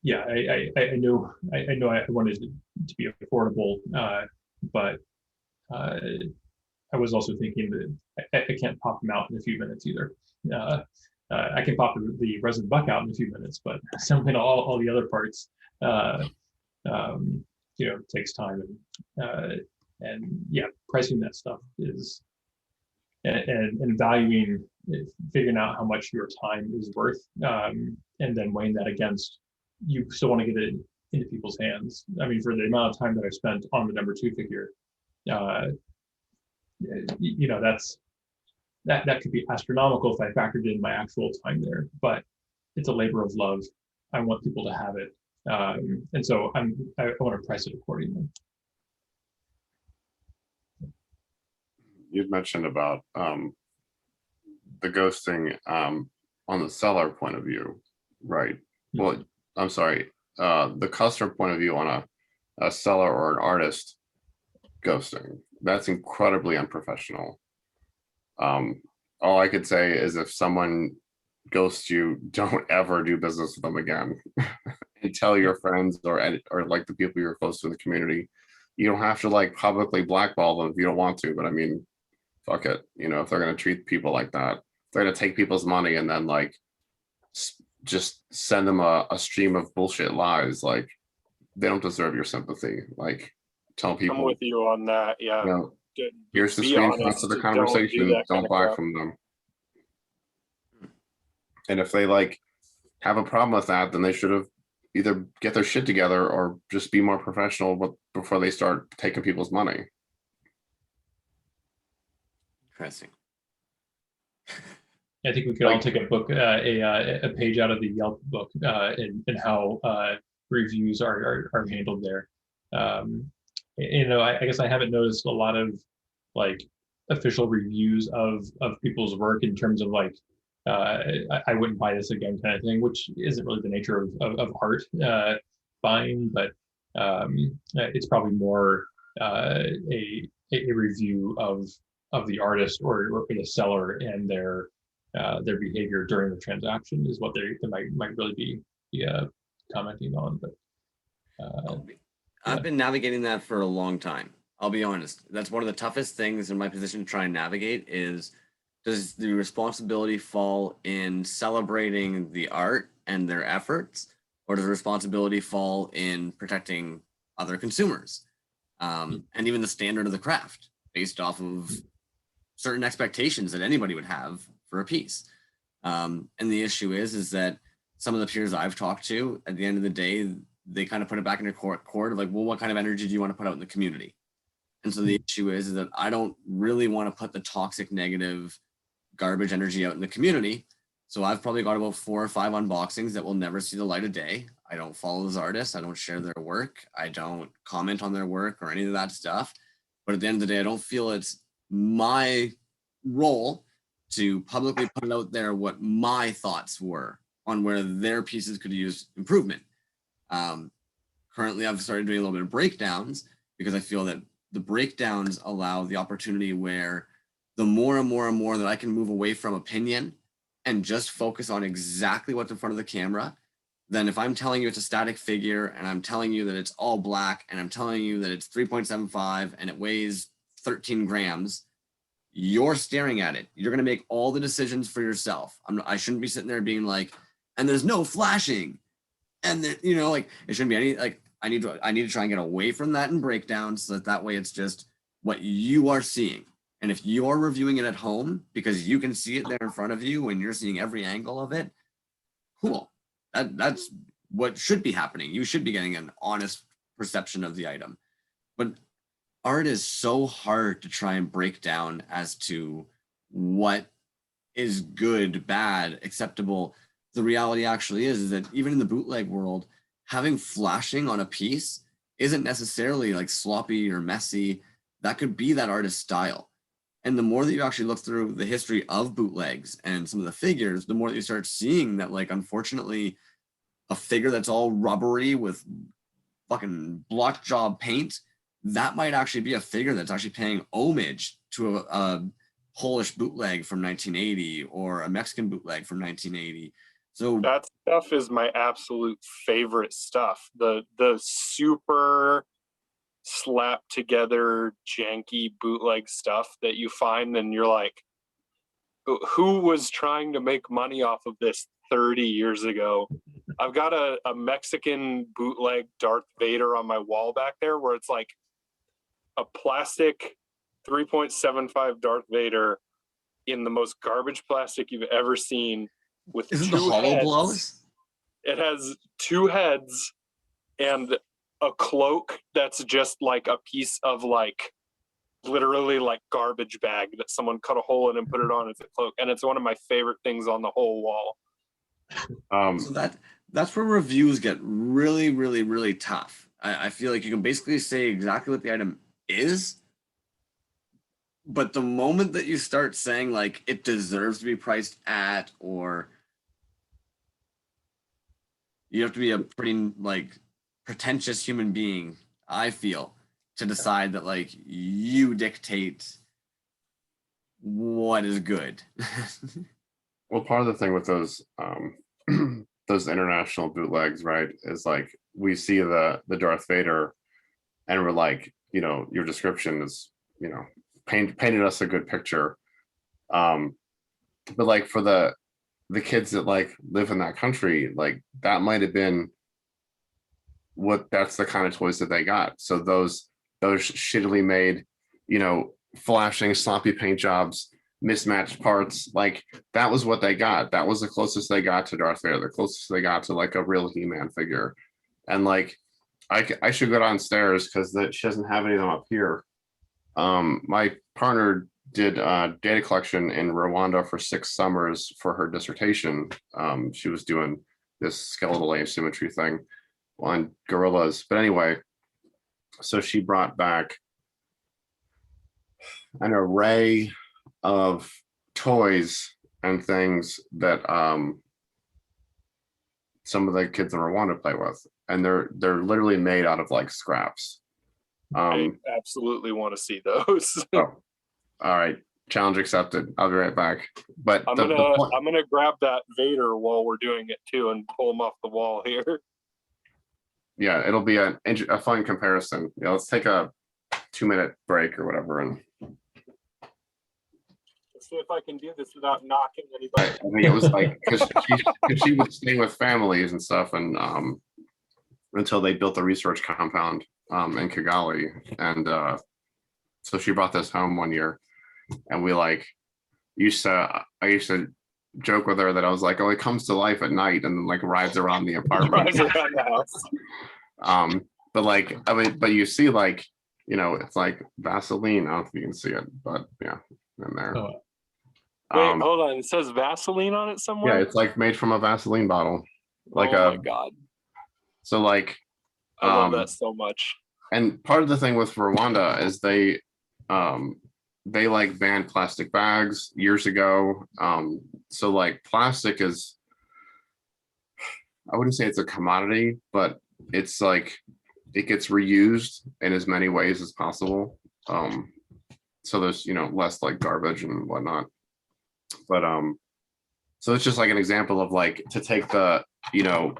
Yeah, I know I wanted it to be affordable, but I was also thinking that I can't pop them out in a few minutes either. I can pop the resin buck out in a few minutes, but something all the other parts, takes time, and yeah, pricing that stuff is and valuing, figuring out how much your time is worth, and then weighing that against, you still want to get it into people's hands. I mean, for the amount of time that I spent on the number 2 figure, that could be astronomical if I factored in my actual time there, but it's a labor of love. I want people to have it, and so I want to price it accordingly. You'd mentioned about the ghosting on the seller point of view. Right. Well, I'm sorry. The customer point of view on a seller or an artist ghosting, that's incredibly unprofessional. All I could say is if someone ghosts you, don't ever do business with them again. And tell your friends or like the people you're close to in the community. You don't have to like publicly blackball them if you don't want to, but I mean, fuck it. You know, if they're gonna treat people like that, they're gonna take people's money and then like just send them a stream of bullshit lies. Like they don't deserve your sympathy. Like tell I'm people, with you on that. Yeah. you know, here's the Be screenshots of the honest, conversation. that kind Don't of buy crap. from them. And if they like have a problem with that, then they should have either get their shit together or just be more professional before they start taking people's money. Interesting. I think we could all Like- take a book, a page out of the Yelp book, and how reviews are handled there. You know, I guess I haven't noticed a lot of like official reviews of people's work in terms of like, I wouldn't buy this again kind of thing, which isn't really the nature of art buying, but it's probably more a review of the artist or the seller and their behavior during the transaction is what they might really be commenting on. But I've been navigating that for a long time. I'll be honest. That's one of the toughest things in my position to try and navigate is, does the responsibility fall in celebrating the art and their efforts, or does the responsibility fall in protecting other consumers and even the standard of the craft based off of certain expectations that anybody would have for a piece? And the issue is that some of the peers I've talked to, at the end of the day, they kind of put it back in their court of like, well, what kind of energy do you want to put out in the community? And so the issue is that I don't really want to put the toxic, negative, garbage energy out in the community. So I've probably got about 4 or 5 unboxings that will never see the light of day. I don't follow those artists. I don't share their work. I don't comment on their work or any of that stuff. But at the end of the day, I don't feel it's my role to publicly put it out there what my thoughts were on where their pieces could use improvement. Currently, I've started doing a little bit of breakdowns because I feel that the breakdowns allow the opportunity where the more and more and more that I can move away from opinion and just focus on exactly what's in front of the camera, then if I'm telling you it's a static figure and I'm telling you that it's all black and I'm telling you that it's 3.75 and it weighs 13 grams, you're staring at it. You're going to make all the decisions for yourself. I shouldn't be sitting there being like, and there's no flashing. And then, you know, like it shouldn't be any, like I need to try and get away from that and breakdown so that way it's just what you are seeing. And if you're reviewing it at home because you can see it there in front of you and you're seeing every angle of it, cool. That's what should be happening. You should be getting an honest perception of the item. But art is so hard to try and break down as to what is good, bad, acceptable. The reality actually is that even in the bootleg world, having flashing on a piece isn't necessarily like sloppy or messy. That could be that artist's style. And the more that you actually look through the history of bootlegs and some of the figures, the more that you start seeing that, like, unfortunately, a figure that's all rubbery with fucking block job paint, that might actually be a figure that's actually paying homage to a Polish bootleg from 1980 or a Mexican bootleg from 1980. So that stuff is my absolute favorite stuff. The super slapped together janky bootleg stuff that you find and you're like, who was trying to make money off of this 30 years ago? I've got a Mexican bootleg Darth Vader on my wall back there where it's like a plastic 3.75 Darth Vader in the most garbage plastic you've ever seen with isn't the hollow blows? It has 2 heads and a cloak that's just like a piece of like literally like garbage bag that someone cut a hole in and put it on as a cloak. And it's one of my favorite things on the whole wall. So that's where reviews get really, really, really tough. I feel like you can basically say exactly what the item is, but the moment that you start saying like it deserves to be priced at, or You have to be a pretty like pretentious human being, I feel, to decide that like you dictate what is good. Well, part of the thing with those those international bootlegs, right, is like we see the Darth Vader, and we're like, you know, your description is, you know, painted us a good picture. But like for the kids that like live in that country, like that might have been that's the kind of toys that they got. So those shittily made, you know, flashing sloppy paint jobs, mismatched parts, like that was what they got. That was the closest they got to Darth Vader, the closest they got to like a real He-Man figure. And like I should go downstairs because she doesn't have any of them up here. My partner did data collection in Rwanda for 6 summers for her dissertation. She was doing this skeletal asymmetry thing on gorillas. But anyway, so she brought back an array of toys and things that some of the kids in Rwanda play with, and they're literally made out of like scraps. I absolutely want to see those. Oh, all right, challenge accepted. I'll be right back. But I'm gonna grab that Vader while we're doing it too and pull him off the wall here. Yeah, it'll be a fun comparison. Yeah, let's take a 2-minute break or whatever, and Let's see if I can do this without knocking anybody. I think it was like because she was staying with families and stuff, and until they built the research compound in Kigali, and so she brought this home one year, and we like I used to joke with her that I was like, oh, it comes to life at night and then like rides around the apartment. Rides around the house. But like, I mean, but you see like, you know, it's like Vaseline. I don't know if you can see it, but yeah, in there. Oh, Wait, hold on. It says Vaseline on it somewhere? Yeah, it's like made from a Vaseline bottle. Like oh my God. So like I love that so much. And part of the thing with Rwanda is they like banned plastic bags years ago. So like plastic is, I wouldn't say it's a commodity, but it's like it gets reused in as many ways as possible. So there's, you know, less like garbage and whatnot. But so it's just like an example of like to take the, you know,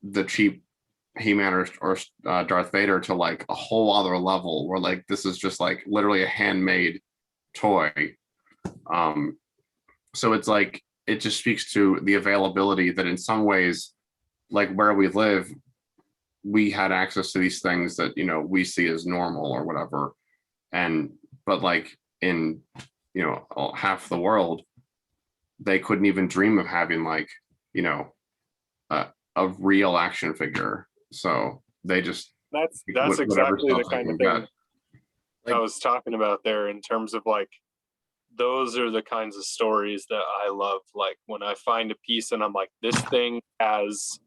the cheap He-Man or Darth Vader to like a whole other level where like this is just like literally a handmade toy. So it's like it just speaks to the availability that in some ways, like where we live, we had access to these things that, you know, we see as normal or whatever. But like in, you know, half the world, they couldn't even dream of having like, you know, a real action figure. So they just that's exactly the kind of thing I was talking about there in terms of like those are the kinds of stories that I love. Like when I find a piece and I'm like, this thing has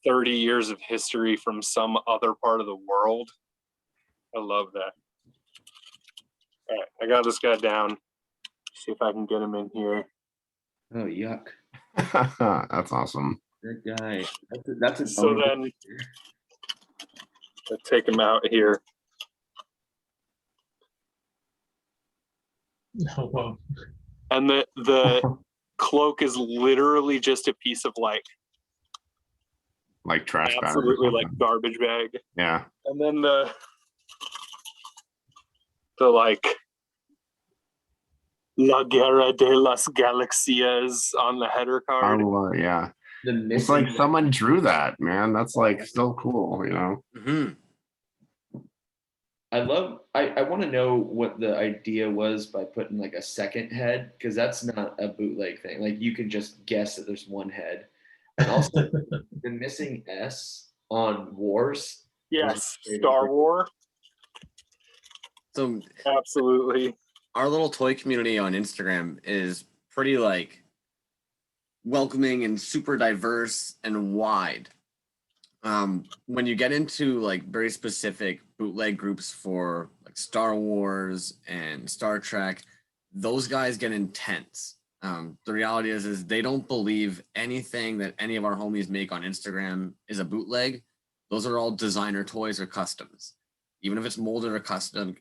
30 years of history from some other part of the world. I love that. All right, I got this guy down. See if I can get him in here. Oh, yuck. That's awesome. That guy. That's an So then let's take him out here. oh, well, And the cloak is literally just a piece of like trash bag. Absolutely like garbage bag. Yeah. And then the like La Guerra de las Galaxias on the header card. Oh, yeah. It's like someone drew that, man. That's like so cool, you know. Mm-hmm. I want to know what the idea was by putting like a second head, because that's not a bootleg thing. Like you can just guess that there's one head. And also the missing S on Wars. Yes, Star War. So absolutely. Our little toy community on Instagram is pretty like welcoming and super diverse and wide. When you get into like very specific bootleg groups for like Star Wars and Star Trek, those guys get intense. The reality is they don't believe anything that any of our homies make on Instagram is a bootleg. Those are all designer toys or customs. Even if it's molded or custom,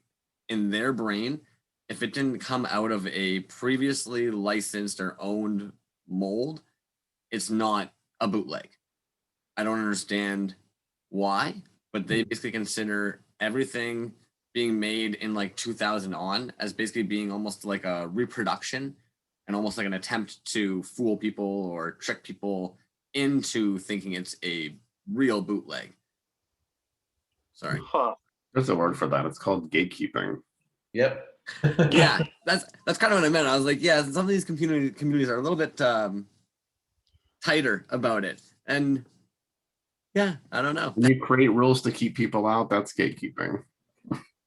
in their brain, if it didn't come out of a previously licensed or owned mold, it's not a bootleg. I don't understand why, but they basically consider everything being made in like 2000 on as basically being almost like a reproduction and almost like an attempt to fool people or trick people into thinking it's a real bootleg. Sorry. Huh. There's a word for that. It's called gatekeeping. Yep. Yeah, that's kind of what I meant. I was like, yeah, some of these communities are a little bit tighter about it, and yeah, I don't know. When you create rules to keep people out, that's gatekeeping.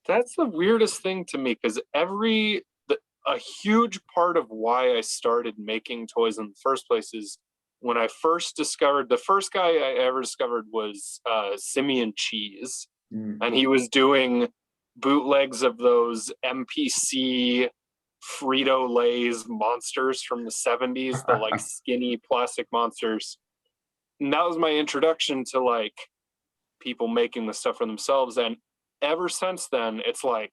That's the weirdest thing to me because a huge part of why I started making toys in the first place is when I first discovered, the first guy I ever discovered was Simeon Cheese, and he was doing bootlegs of those MPC Frito-Lay's monsters from the 70s, the like skinny plastic monsters. And that was my introduction to like people making the stuff for themselves. And ever since then, it's like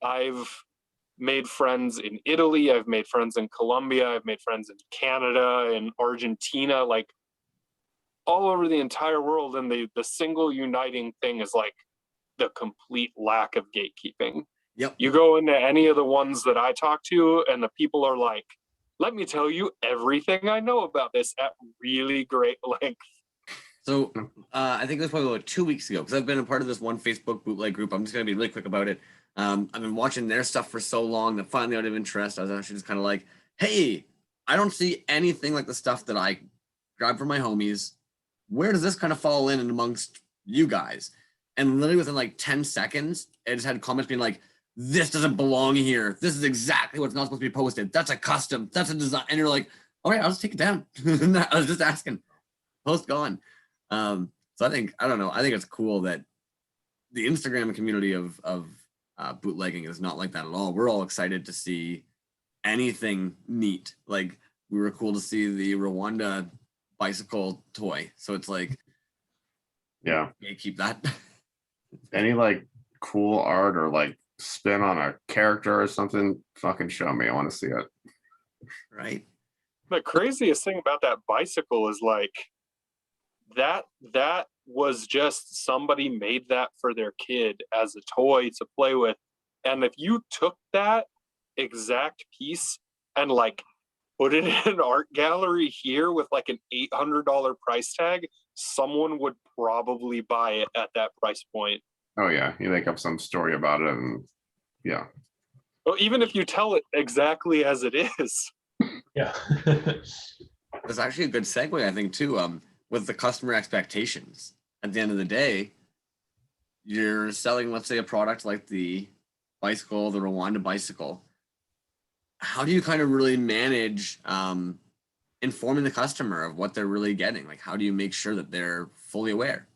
I've made friends in Italy, I've made friends in Colombia, I've made friends in Canada and Argentina, like all over the entire world. And the single uniting thing is like the complete lack of gatekeeping. Yep. You go into any of the ones that I talk to, and the people are like, let me tell you everything I know about this at really great length. So I think it was probably about 2 weeks ago, because I've been a part of this one Facebook bootleg group. I'm just going to be really quick about it. I've been watching their stuff for so long that finally out of interest, I was actually just kind of like, hey, I don't see anything like the stuff that I grabbed from my homies. Where does this kind of fall in amongst you guys? And literally within like 10 seconds, it just had comments being like, this doesn't belong here. This is exactly what's not supposed to be posted. That's a custom. That's a design. And you're like, all right, I'll just take it down. I was just asking. Post gone. So I think it's cool that the Instagram community of bootlegging is not like that at all. We're all excited to see anything neat. Like we were cool to see the Rwanda bicycle toy. So it's like, Yeah. keep that. Any like cool art or like spin on a character or something, fucking show me. I want to see it. Right. The craziest thing about that bicycle is like that was just somebody made that for their kid as a toy to play with. And if you took that exact piece and like put it in an art gallery here with like an $800 price tag, someone would probably buy it at that price point. Oh yeah, you make up some story about it, and yeah. Well, even if you tell it exactly as it is. Yeah. That's actually a good segue, I think, too, with the customer expectations. At the end of the day, you're selling, let's say, a product like the bicycle, the Rwanda bicycle. How do you kind of really manage informing the customer of what they're really getting? Like, how do you make sure that they're fully aware?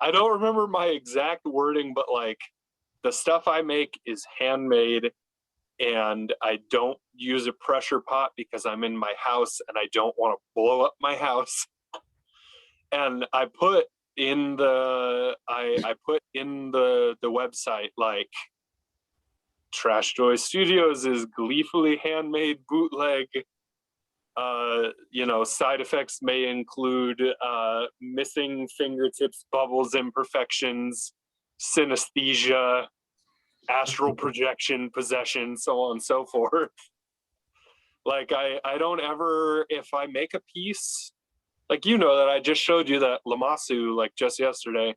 I don't remember my exact wording, but like the stuff I make is handmade and I don't use a pressure pot because I'm in my house and I don't want to blow up my house. And I put in the website like Trash Toy Studios is gleefully handmade bootleg. Side effects may include missing fingertips, bubbles, imperfections, synesthesia, astral projection, possession, so on and so forth. Like I don't ever, if I make a piece, like that I just showed you that Lamasu like just yesterday,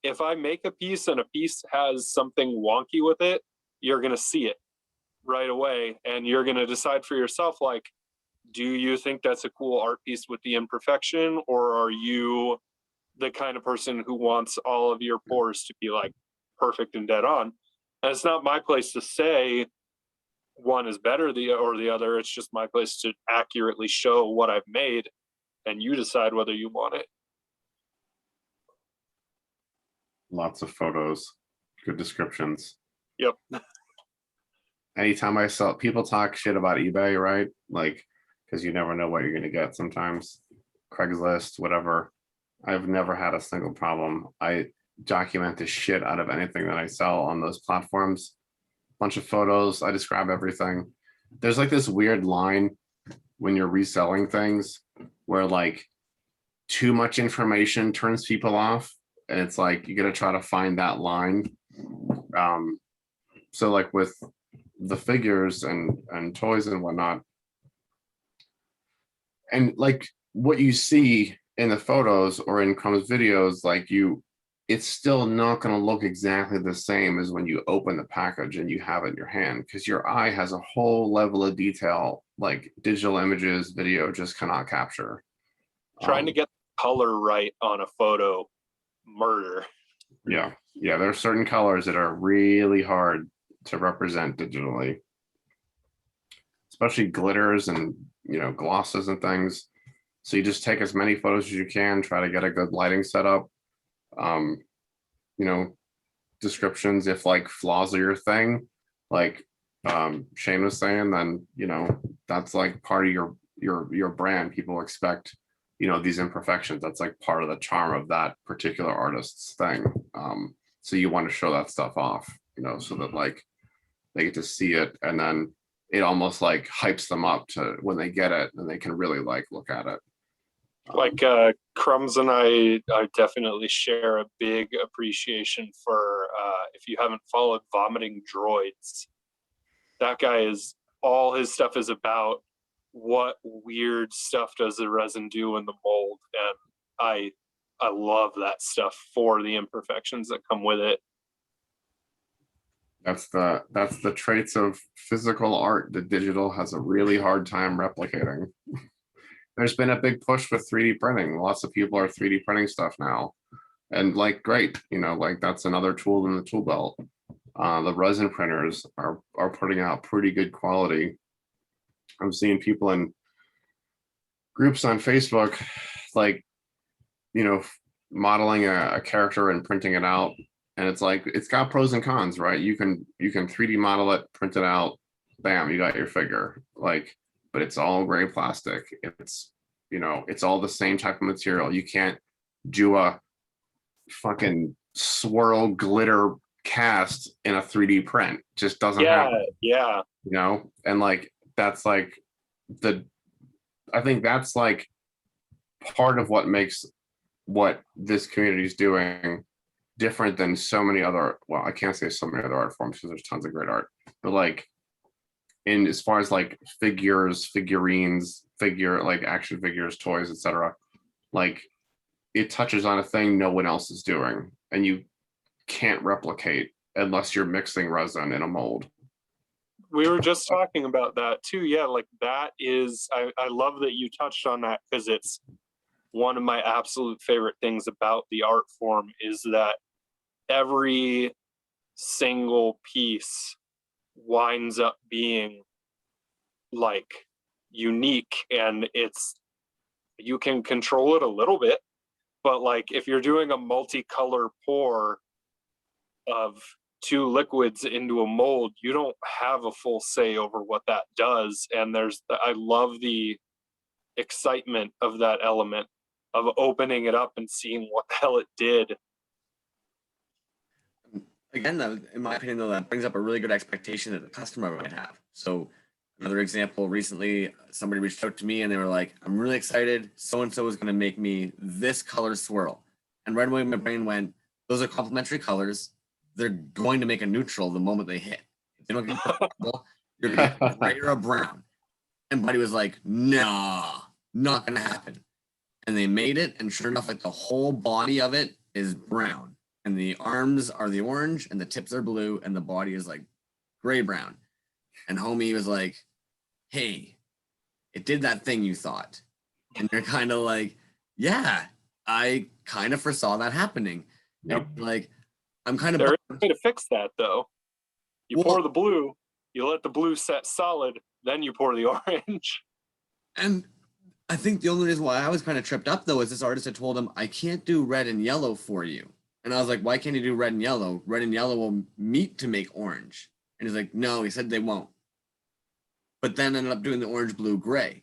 if I make a piece and a piece has something wonky with it, you're going to see it right away. And you're going to decide for yourself, like, do you think that's a cool art piece with the imperfection? Or are you the kind of person who wants all of your pores to be like perfect and dead on? And it's not my place to say one is better or the other. It's just my place to accurately show what I've made and you decide whether you want it. Lots of photos, good descriptions. Yep. anytime I sell, people talk shit about eBay, right? Like, because you never know what you're gonna get sometimes. Craigslist, whatever. I've never had a single problem. I document the shit out of anything that I sell on those platforms. Bunch of photos, I describe everything. There's like this weird line when you're reselling things where like too much information turns people off. And it's like you gotta try to find that line. So like with the figures and toys and whatnot, and like what you see in the photos or in Crumb's videos, like it's still not going to look exactly the same as when you open the package and you have it in your hand, because your eye has a whole level of detail like digital images, video just cannot capture. Trying to get color right on a photo, murder. Yeah, there are certain colors that are really hard to represent digitally, especially glitters and glosses and things. So you just take as many photos as you can, try to get a good lighting setup. Descriptions, if like flaws are your thing, like Shane was saying, then that's like part of your brand. People expect these imperfections. That's like part of the charm of that particular artist's thing. So you want to show that stuff off, so that like they get to see it, and then it almost like hypes them up to when they get it and they can really like look at it. Like Crumbs and I definitely share a big appreciation for if you haven't followed Vomiting Droids. That guy is, all his stuff is about what weird stuff does the resin do in the mold, and I love that stuff for the imperfections that come with it. That's the traits of physical art that digital has a really hard time replicating. There's been a big push with 3D printing. Lots of people are 3D printing stuff now, and like great, like that's another tool in the tool belt. The resin printers are putting out pretty good quality. I'm seeing people in groups on Facebook, like modeling a character and printing it out, and it's like it's got pros and cons, right? You can 3D model it, print it out, bam, you got your figure. Like, but it's all gray plastic. It's it's all the same type of material. You can't do a fucking swirl glitter cast in a 3D print. Just doesn't happen. Yeah. And like that's like I think that's like part of what makes what this community is doing different than so many other, well, I can't say so many other art forms because there's tons of great art, but like in as far as like figures, figurines, like action figures, toys, etc., like it touches on a thing no one else is doing, and you can't replicate unless you're mixing resin in a mold. We were just talking about that too. Yeah, like that is, I love that you touched on that, because it's one of my absolute favorite things about the art form is that every single piece winds up being like unique, and you can control it a little bit, but like if you're doing a multicolor pour of two liquids into a mold, you don't have a full say over what that does. And I love the excitement of that element of opening it up and seeing what the hell it did. Again, though, in my opinion, though, that brings up a really good expectation that the customer might have. So another example, recently, somebody reached out to me and they were like, I'm really excited. So-and-so is going to make me this color swirl. And right away, my brain went, those are complementary colors. They're going to make a neutral the moment they hit. If they don't get purple, you're going to get gray or a brown. And Buddy was like, nah, not going to happen. And they made it, and sure enough, like the whole body of it is brown. And the arms are the orange, and the tips are blue, and the body is like gray-brown. And homie was like, hey, it did that thing you thought. And you're kind of like, yeah, I kind of foresaw that happening. Yep. Like, I'm kind of... There is a way to fix that, though. You pour the blue, you let the blue set solid, then you pour the orange. And I think the only reason why I was kind of tripped up, though, is this artist had told him, I can't do red and yellow for you. And I was like, why can't you do red and yellow? Red and yellow will meet to make orange. And he's like, no, he said they won't. But then ended up doing the orange, blue, gray.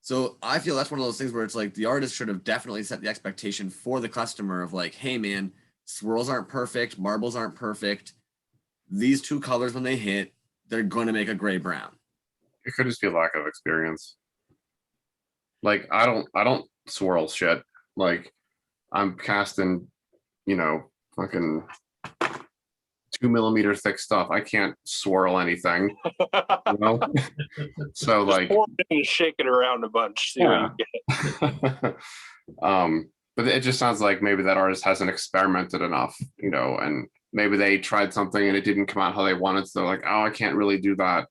So I feel that's one of those things where it's like the artist should have definitely set the expectation for the customer of like, hey man, swirls aren't perfect, marbles aren't perfect. These two colors, when they hit, they're going to make a gray brown. It could just be a lack of experience. Like I don't swirl shit. Like I'm casting, you know, fucking 2 millimeter thick stuff. I can't swirl anything. You know? So Just like pour it and shake it around a bunch. See what you get. But it just sounds like maybe that artist hasn't experimented enough, you know, and maybe they tried something and it didn't come out how they wanted. So they're like, oh, I can't really do that.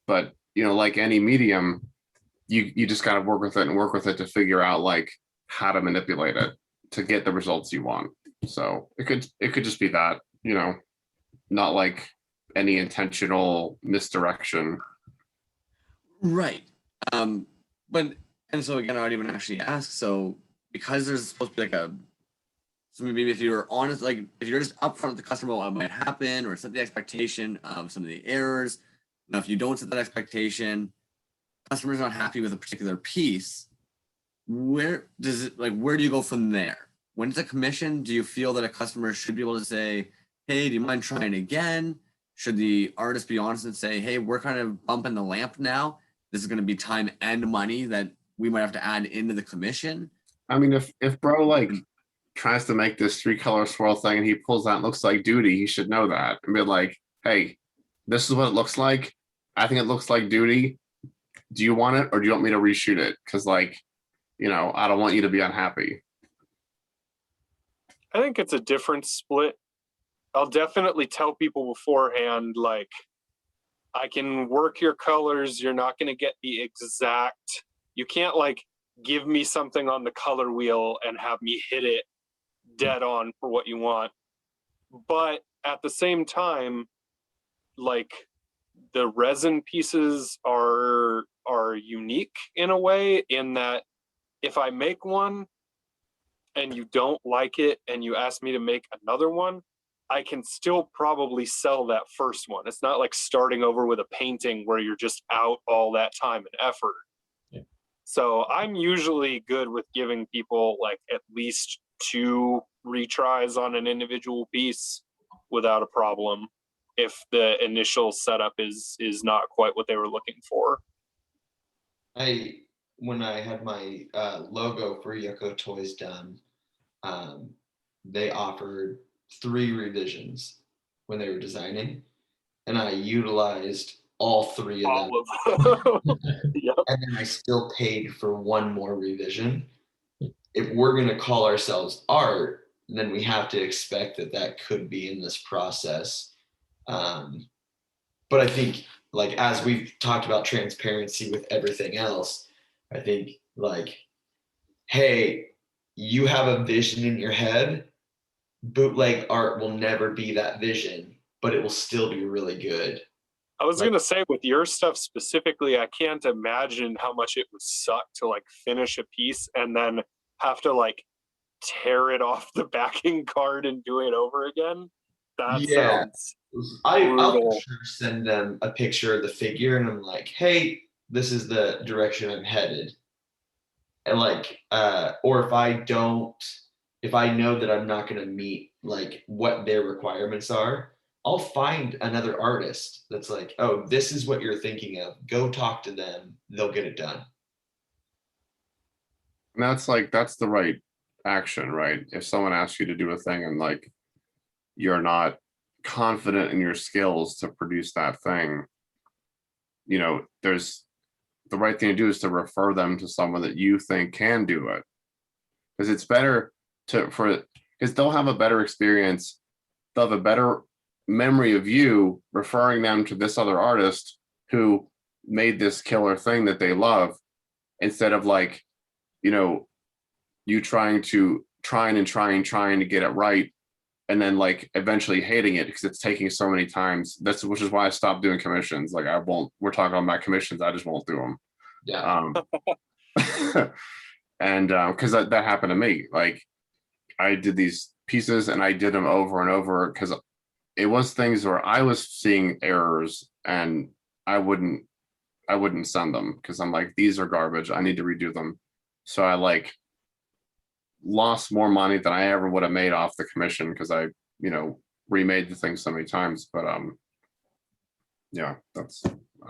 But you know, like any medium, you just gotta work with it and work with it to figure out like how to manipulate it to get the results you want. So it could just be that, you know, not like any intentional misdirection. Right. But and so again, I would even actually ask, so because there's supposed to be like so maybe if you're honest, like if you're just upfront with the customer what might happen or set the expectation of some of the errors. Now, if you don't set that expectation, customer's not happy with a particular piece, where does it like where do you go from there? When it's a commission, do you feel that a customer should be able to say, hey, do you mind trying again? Should the artist be honest and say, hey, we're kind of bumping the lamp now. This is going to be time and money that we might have to add into the commission. I mean, if bro like tries to make this 3-color swirl thing and he pulls out and looks like Duty, he should know that and be like, hey, this is what it looks like. I think it looks like Duty. Do you want it or do you want me to reshoot it? Because like, you know, I don't want you to be unhappy. I think it's a different split. I'll definitely tell people beforehand, like, I can work your colors. You're not going to get the exact, you can't like give me something on the color wheel and have me hit it dead on for what you want. But at the same time, like the resin pieces are unique in a way in that if I make one and you don't like it and you ask me to make another one, I can still probably sell that first one. It's not like starting over with a painting where you're just out all that time and effort. Yeah. So I'm usually good with giving people like at least 2 retries on an individual piece without a problem if the initial setup is not quite what they were looking for. When I had my logo for Yoko Toys done, they offered 3 revisions when they were designing, and I utilized all 3 of them. All of them. Yep. And then I still paid for 1 more revision. If we're going to call ourselves art, then we have to expect that could be in this process. But I think, like, as we've talked about transparency with everything else, I think, like, hey, you have a vision in your head. Bootleg art will never be that vision, but it will still be really good. I was going to say with your stuff specifically, I can't imagine how much it would suck to like finish a piece and then have to like tear it off the backing card and do it over again. That sounds I'll brutal. for sure send them a picture of the figure and I'm like, hey, this is the direction I'm headed. And like, or if I know that I'm not going to meet like what their requirements are, I'll find another artist that's like, oh, this is what you're thinking of. Go talk to them. They'll get it done. And that's the right action, right? If someone asks you to do a thing and like you're not confident in your skills to produce that thing, you know, there's the right thing to do is to refer them to someone that you think can do it. Because it's better because they'll have a better experience. They'll have a better memory of you referring them to this other artist who made this killer thing that they love, instead of like, you know, you trying to get it right and then like eventually hating it because it's taking so many times. Which is why I stopped doing commissions. Like we're talking about commissions, I just won't do them. Yeah. And because that happened to me. Like I did these pieces and I did them over and over because it was things where I was seeing errors and I wouldn't send them because I'm like, these are garbage. I need to redo them. So I like lost more money than I ever would have made off the commission because I, remade the thing so many times. But yeah, that's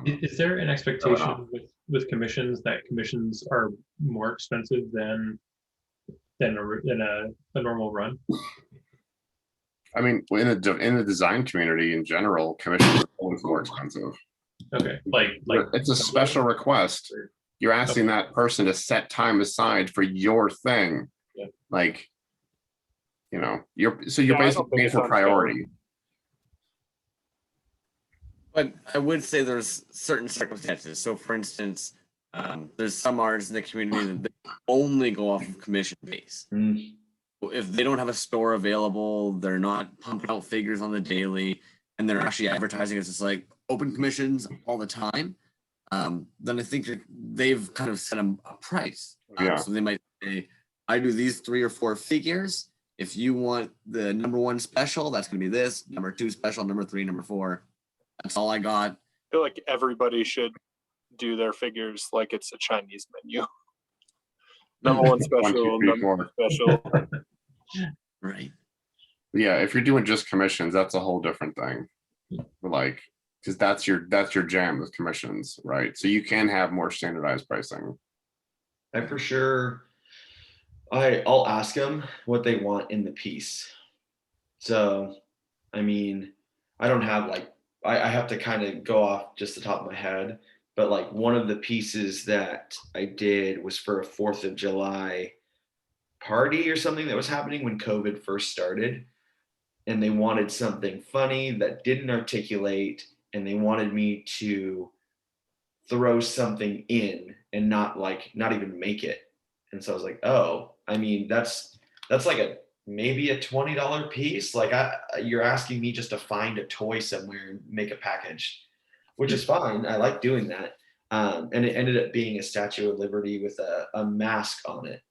Is there an expectation with commissions that commissions are more expensive than a normal run? I mean, in the design community in general, commissions are always more expensive. Okay, like It's a special request. You're asking that person to set time aside for your thing. Yeah. Like, you're Yeah, I basically don't think paying it's for unfair. priority. But I would say there's certain circumstances. So, for instance, there's some artists in the community that they only go off of commission base. Mm. If they don't have a store available, they're not pumping out figures on the daily, and they're actually advertising as just like open commissions all the time, then I think they've kind of set a price. Yeah. So they might say, I do these 3 or 4 figures. If you want the number 1 special, that's going to be this. Number 2 special, number 3, number 4. That's all I got. I feel like everybody should do their figures like it's a Chinese menu. Number 1 special, 1, 2, 3, number 4. special. Right. Yeah, if you're doing just commissions, that's a whole different thing. Like, because that's your jam with commissions, right? So you can have more standardized pricing. I for sure, I'll ask them what they want in the piece. So, I mean, I don't have like, I have to kind of go off just the top of my head, but like one of the pieces that I did was for a 4th of July party or something that was happening when COVID first started. And they wanted something funny that didn't articulate, and they wanted me to throw something in and not even make it. And so I was like, oh, I mean, that's like maybe a $20 piece. Like you're asking me just to find a toy somewhere and make a package, which is fine. I like doing that. And it ended up being a Statue of Liberty with a mask on it.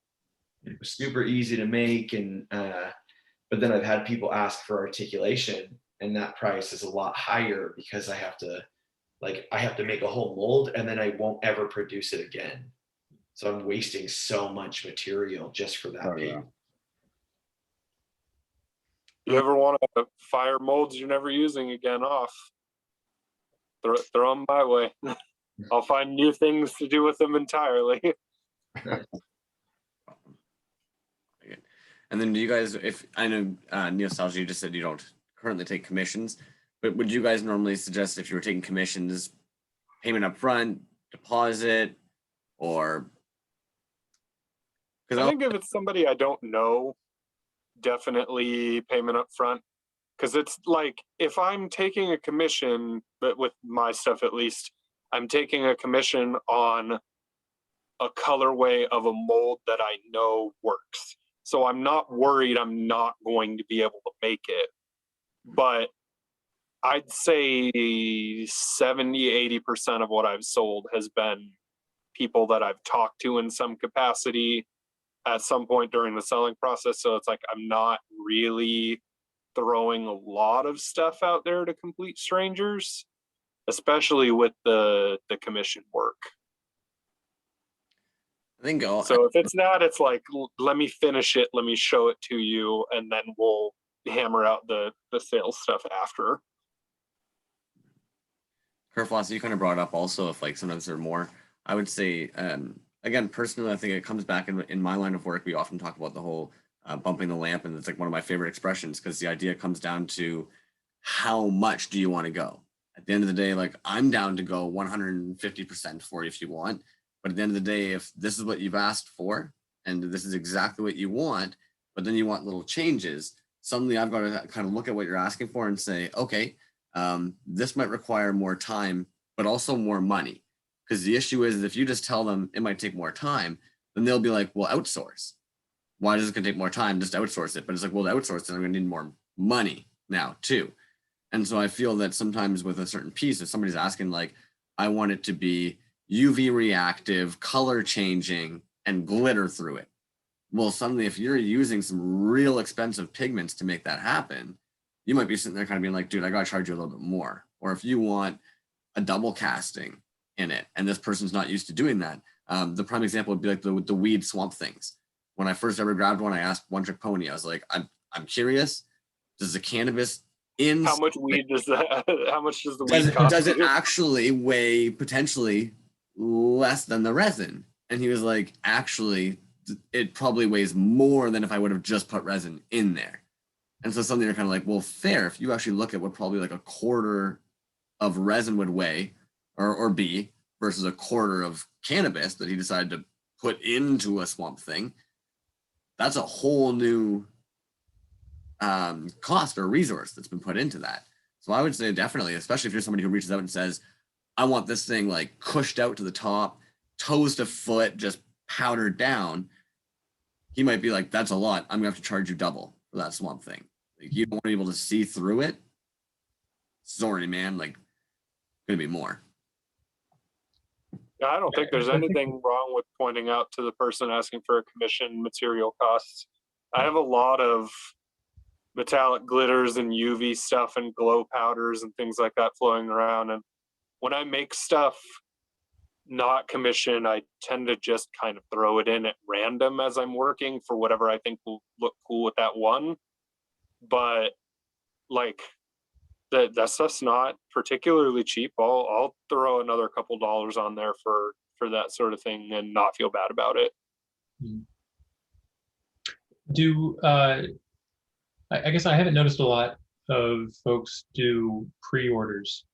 It was super easy to make. And, but then I've had people ask for articulation, and that price is a lot higher because I have to make a whole mold and then I won't ever produce it again. So I'm wasting so much material just for that piece. Yeah. You ever want to fire molds you're never using again off? Throw them my way. I'll find new things to do with them entirely. And then do you guys, if I know Nostalgia, you just said you don't currently take commissions, but would you guys normally suggest if you were taking commissions, payment up front, deposit, or? I think if it's somebody I don't know, definitely payment up front. Because it's like, if I'm taking a commission, but with my stuff at least, I'm taking a commission on a colorway of a mold that I know works. So I'm not worried I'm not going to be able to make it. But I'd say 70-80% of what I've sold has been people that I've talked to in some capacity at some point during the selling process. So it's like I'm not really throwing a lot of stuff out there to complete strangers, especially with the commission work. I think so if it's that, it's like, let me finish it, let me show it to you, and then we'll hammer out the sales stuff after. Kerfloss, you kind of brought up also if like sometimes there are more. I would say, again, personally, I think it comes back in my line of work. We often talk about the whole bumping the lamp, and it's like one of my favorite expressions because the idea comes down to how much do you want to go? At the end of the day, like I'm down to go 150% for you if you want. But at the end of the day, if this is what you've asked for and this is exactly what you want, but then you want little changes, suddenly I've got to kind of look at what you're asking for and say, okay, this might require more time, but also more money. Because the issue is if you just tell them it might take more time, then they'll be like, well, outsource. Why is it going to take more time? Just outsource it. But it's like, well, to outsource it, I'm going to need more money now too. And so I feel that sometimes with a certain piece, if somebody's asking like, I want it to be UV reactive, color changing, and glitter through it. Well, suddenly if you're using some real expensive pigments to make that happen, you might be sitting there kind of being like, dude, I got to charge you a little bit more. Or if you want a double casting in it and this person's not used to doing that, the prime example would be like the weed swamp things. When I first ever grabbed one, I asked One Trick Pony, I was like, I'm curious, does the cannabis in How much weed does that? How much does the weed cost? does it actually weigh potentially less than the resin? And he was like, actually, it probably weighs more than if I would have just put resin in there. And so something you're kind of like, well, fair. If you actually look at what probably like a quarter of resin would weigh or be versus a quarter of cannabis that he decided to put into a swamp thing, that's a whole new cost or resource that's been put into that. So I would say definitely, especially if you're somebody who reaches out and says, I want this thing like cushed out to the top, toes to foot, just powdered down. He might be like, that's a lot. I'm gonna have to charge you double for that swamp thing. Like, you don't want to be able to see through it. Sorry, man. Like, gonna be more. I don't think there's anything wrong with pointing out to the person asking for a commission material costs. I have a lot of metallic glitters and UV stuff and glow powders and things like that flowing around. And when I make stuff not commission, I tend to just kind of throw it in at random as I'm working for whatever I think will look cool with that one. But like that stuff's not particularly cheap. I'll throw another couple dollars on there for that sort of thing and not feel bad about it. I guess I haven't noticed a lot of folks do pre-orders.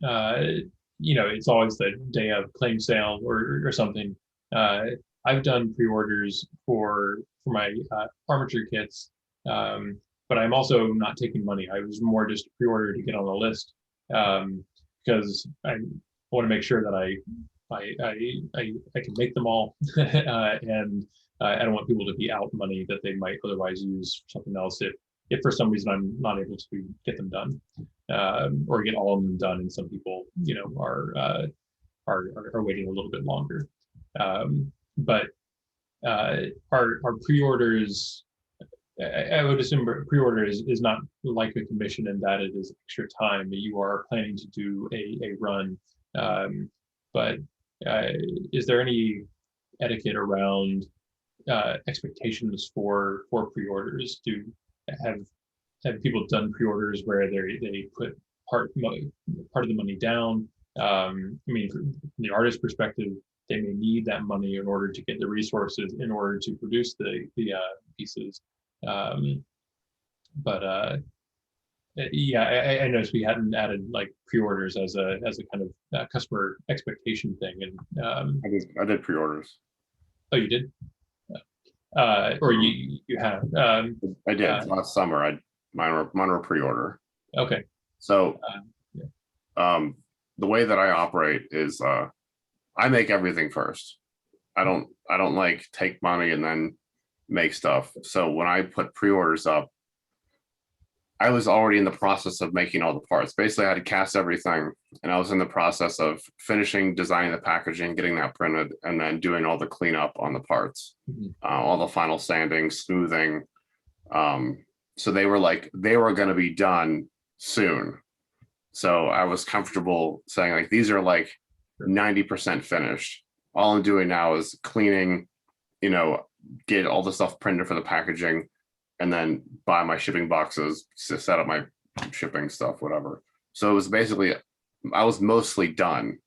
It's always the day of claim sale or something. I've done pre-orders for my armature kits, but I'm also not taking money. I was more just pre-order to get on the list because I want to make sure that I can make them all, and I don't want people to be out money that they might otherwise use for something else if for some reason I'm not able to get them done, or get all of them done, and some people, are waiting a little bit longer. But our pre-orders, I would assume pre-order is not like a commission in that it is extra time that you are planning to do a run. But is there any etiquette around expectations for pre-orders? Have people done pre-orders where they put part of the money down? From the artist's perspective, they may need that money in order to get the resources in order to produce the pieces. I noticed we hadn't added like pre-orders as a kind of customer expectation thing. And I did pre-orders. Oh, you did? Or you have? I did last summer. Mine were pre-order. Okay. So, the way that I operate is I make everything first. I don't like take money and then make stuff. So when I put pre-orders up, I was already in the process of making all the parts. Basically, I had to cast everything, and I was in the process of finishing designing the packaging, getting that printed, and then doing all the cleanup on the parts, all the final sanding, smoothing. So they were going to be done soon. So I was comfortable saying like, these are like 90% finished. All I'm doing now is cleaning, get all the stuff printed for the packaging, and then buy my shipping boxes to set up my shipping stuff, whatever. So it was basically, I was mostly done.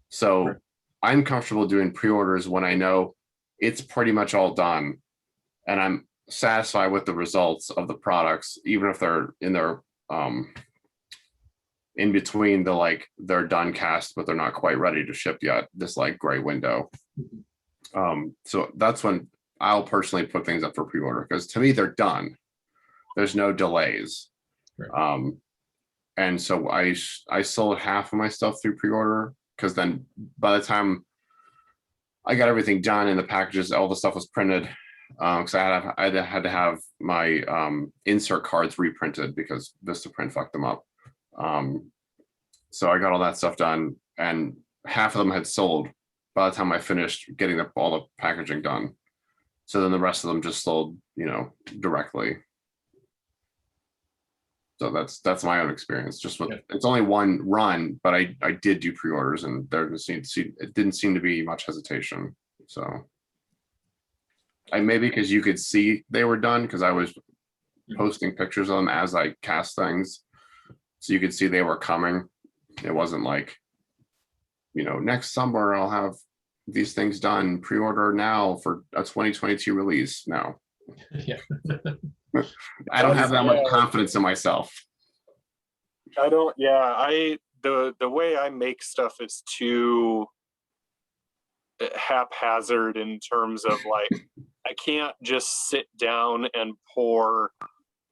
So Sure. I'm comfortable doing pre-orders when I know it's pretty much all done, and I'm satisfied with the results of the products, even if they're in their in between the like they're done cast but they're not quite ready to ship yet, this like gray window. So that's when I'll personally put things up for pre-order, because to me they're done. There's no delays. Right. And so I sold half of my stuff through pre-order, because then by the time I got everything done in the packages, all the stuff was printed, because I had to have my insert cards reprinted because Vistaprint fucked them up. So I got all that stuff done, and half of them had sold by the time I finished getting all the packaging done. So then the rest of them just sold, directly. So that's my own experience. Just with Yeah. it's only one run, but I did do pre-orders, and it didn't seem to be much hesitation. So I maybe because you could see they were done because I was posting pictures of them as I cast things, so you could see they were coming. It wasn't like, next summer I'll have these things done, pre-order now for a 2022 release. No, Yeah. I don't have that much confidence in myself. I don't. Yeah, the way I make stuff is too haphazard in terms of like I can't just sit down and pour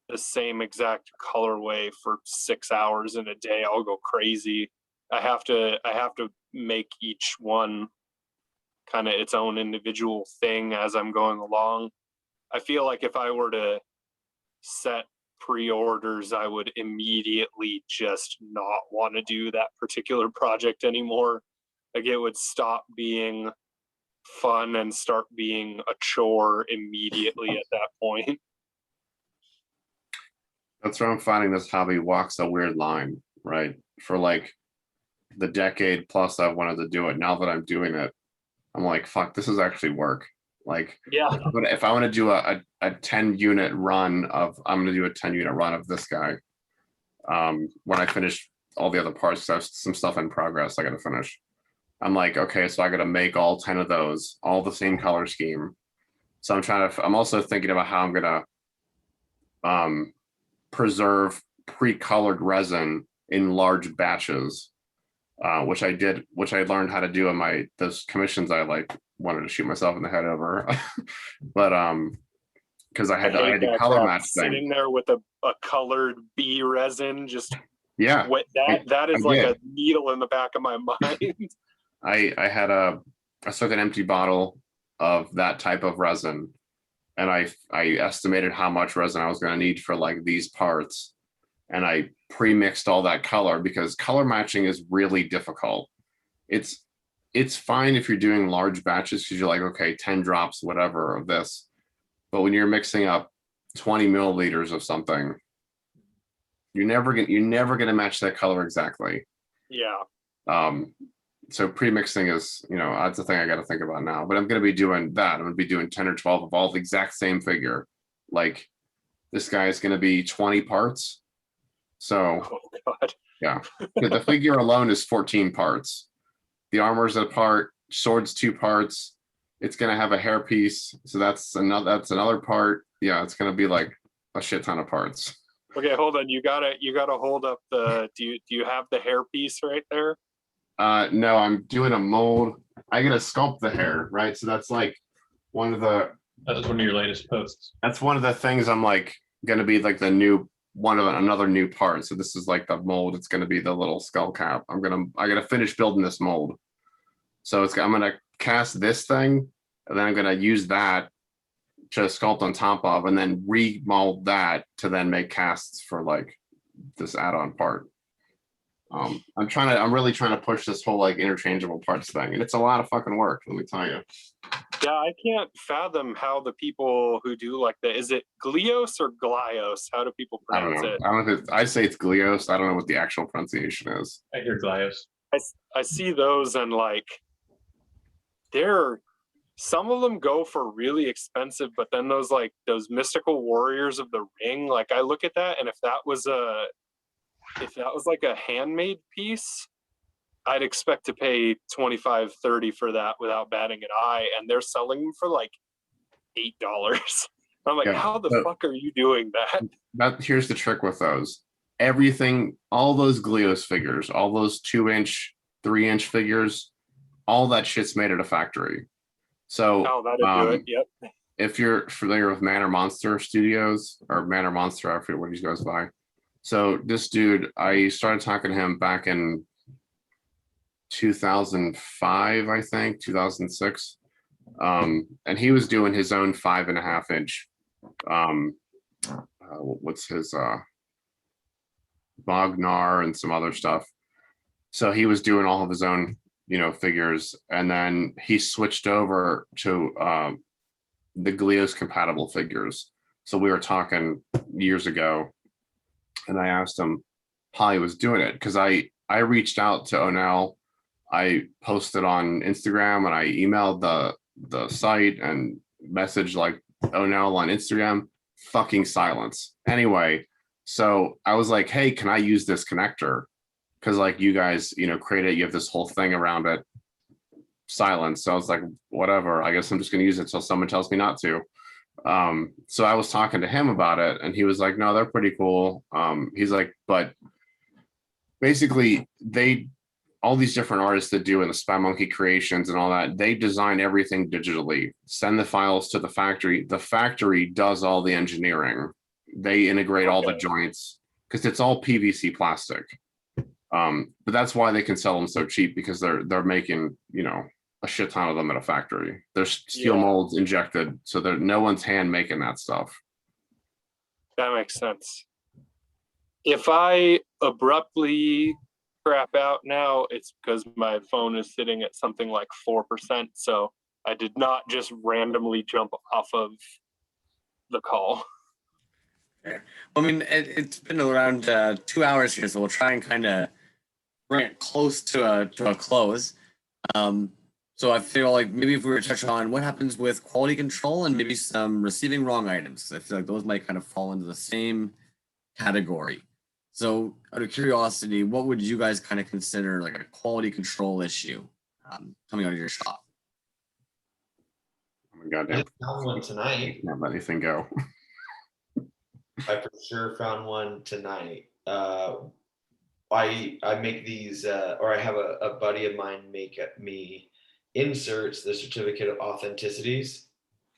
the same exact colorway for 6 hours in a day. I'll go crazy. I have to make each one kind of its own individual thing as I'm going along. I feel like if I were to set pre-orders, I would immediately just not want to do that particular project anymore. Like it would stop being fun and start being a chore immediately at that point. That's where I'm finding this hobby walks a weird line, right? For like the decade plus I've wanted to do it. Now that I'm doing it, I'm like, fuck, this is actually work. Like, Yeah. but if I want to do a 10 unit run of, I'm going to do a 10 unit run of this guy. When I finish all the other parts, I have some stuff in progress I got to finish. I'm like, okay, so I got to make all 10 of those, all the same color scheme. So I'm also thinking about how I'm going to preserve pre-colored resin in large batches, which I learned how to do in those commissions I wanted to shoot myself in the head over. But because I had to color match sitting there with a colored bee resin, just yeah, that is like a needle in the back of my mind. I took an empty bottle of that type of resin, and I estimated how much resin I was going to need for like these parts, and I pre-mixed all that color because color matching is really difficult. It's fine if you're doing large batches because you're like, okay, 10 drops, whatever of this. But when you're mixing up 20 milliliters of something, you're never gonna match that color exactly. Yeah. So pre-mixing is, that's the thing I got to think about now. But I'm gonna be doing that. I'm gonna be doing 10 or 12 of all the exact same figure. Like this guy is gonna be 20 parts. So oh God. Yeah, the figure alone is 14 parts. The armor's a part, sword's 2 parts. It's gonna have a hairpiece, so that's another part. Yeah, it's gonna be like a shit ton of parts. Okay, hold on. You gotta hold up the. Do you have the hairpiece right there? No, I'm doing a mold. I gotta sculpt the hair, right? So that's like one of the. That was one of your latest posts. That's one of the things I'm like gonna be like the new one of another new part. So this is like the mold. It's gonna be the little skull cap. I gotta finish building this mold. So I'm gonna cast this thing, and then I'm gonna use that to sculpt on top of, and then remold that to then make casts for like this add-on part. I'm really trying to push this whole like interchangeable parts thing, and it's a lot of fucking work, let me tell you. Yeah, I can't fathom how the people who do like that, is it Glios or Glios? How do people pronounce it? I don't know if I say it's Glios. I don't know what the actual pronunciation is. I hear Glios. I see those, and like some of them go for really expensive, but then those mystical warriors of the ring, like I look at that, and if that was like a handmade piece, I'd expect to pay $25-30 for that without batting an eye, and they're selling them for like $8. I'm like, how the fuck are you doing that? Here's the trick with those. Everything, all those Glios figures, all those 2-inch, 3-inch figures, all that shit's made at a factory. So do it. Yep. If you're familiar with Man or Monster Studios, or Man or Monster, I forget what he goes by. So this dude, I started talking to him back in 2005, I think, 2006. And he was doing his own 5.5-inch. What's his Bognar and some other stuff. So he was doing all of his own, figures, and then he switched over to the Glios compatible figures. So we were talking years ago, and I asked him how he was doing it, because I reached out to Onel. I posted on Instagram and I emailed the site and messaged like Onel on Instagram. Fucking silence. Anyway, so I was like, hey, can I use this connector? Because like you guys, create it, you have this whole thing around it. Silence. So I was like, whatever, I guess I'm just gonna use it till someone tells me not to. So I was talking to him about it and he was like, no, they're pretty cool. He's like, but basically all these different artists that do in the Spy Monkey creations and all that, they design everything digitally, send the files to the factory. The factory does all the engineering. They integrate all the joints because it's all PVC plastic. But that's why they can sell them so cheap, because they're making, a shit ton of them at a factory. There's steel molds injected, so no one's hand making that stuff. That makes sense. If I abruptly crap out now, it's because my phone is sitting at something like 4%. So I did not just randomly jump off of the call. I mean, it's been around 2 hours here, so we'll try and kind of bring it close to a close. So I feel like maybe if we were to touch on what happens with quality control and maybe some receiving wrong items, I feel like those might kind of fall into the same category. So out of curiosity, what would you guys kind of consider like a quality control issue coming out of your shop? Oh my goddamn! I found one tonight. Not let anything go. I for sure found one tonight. I make these, or I have a buddy of mine make me inserts, the certificate of authenticities,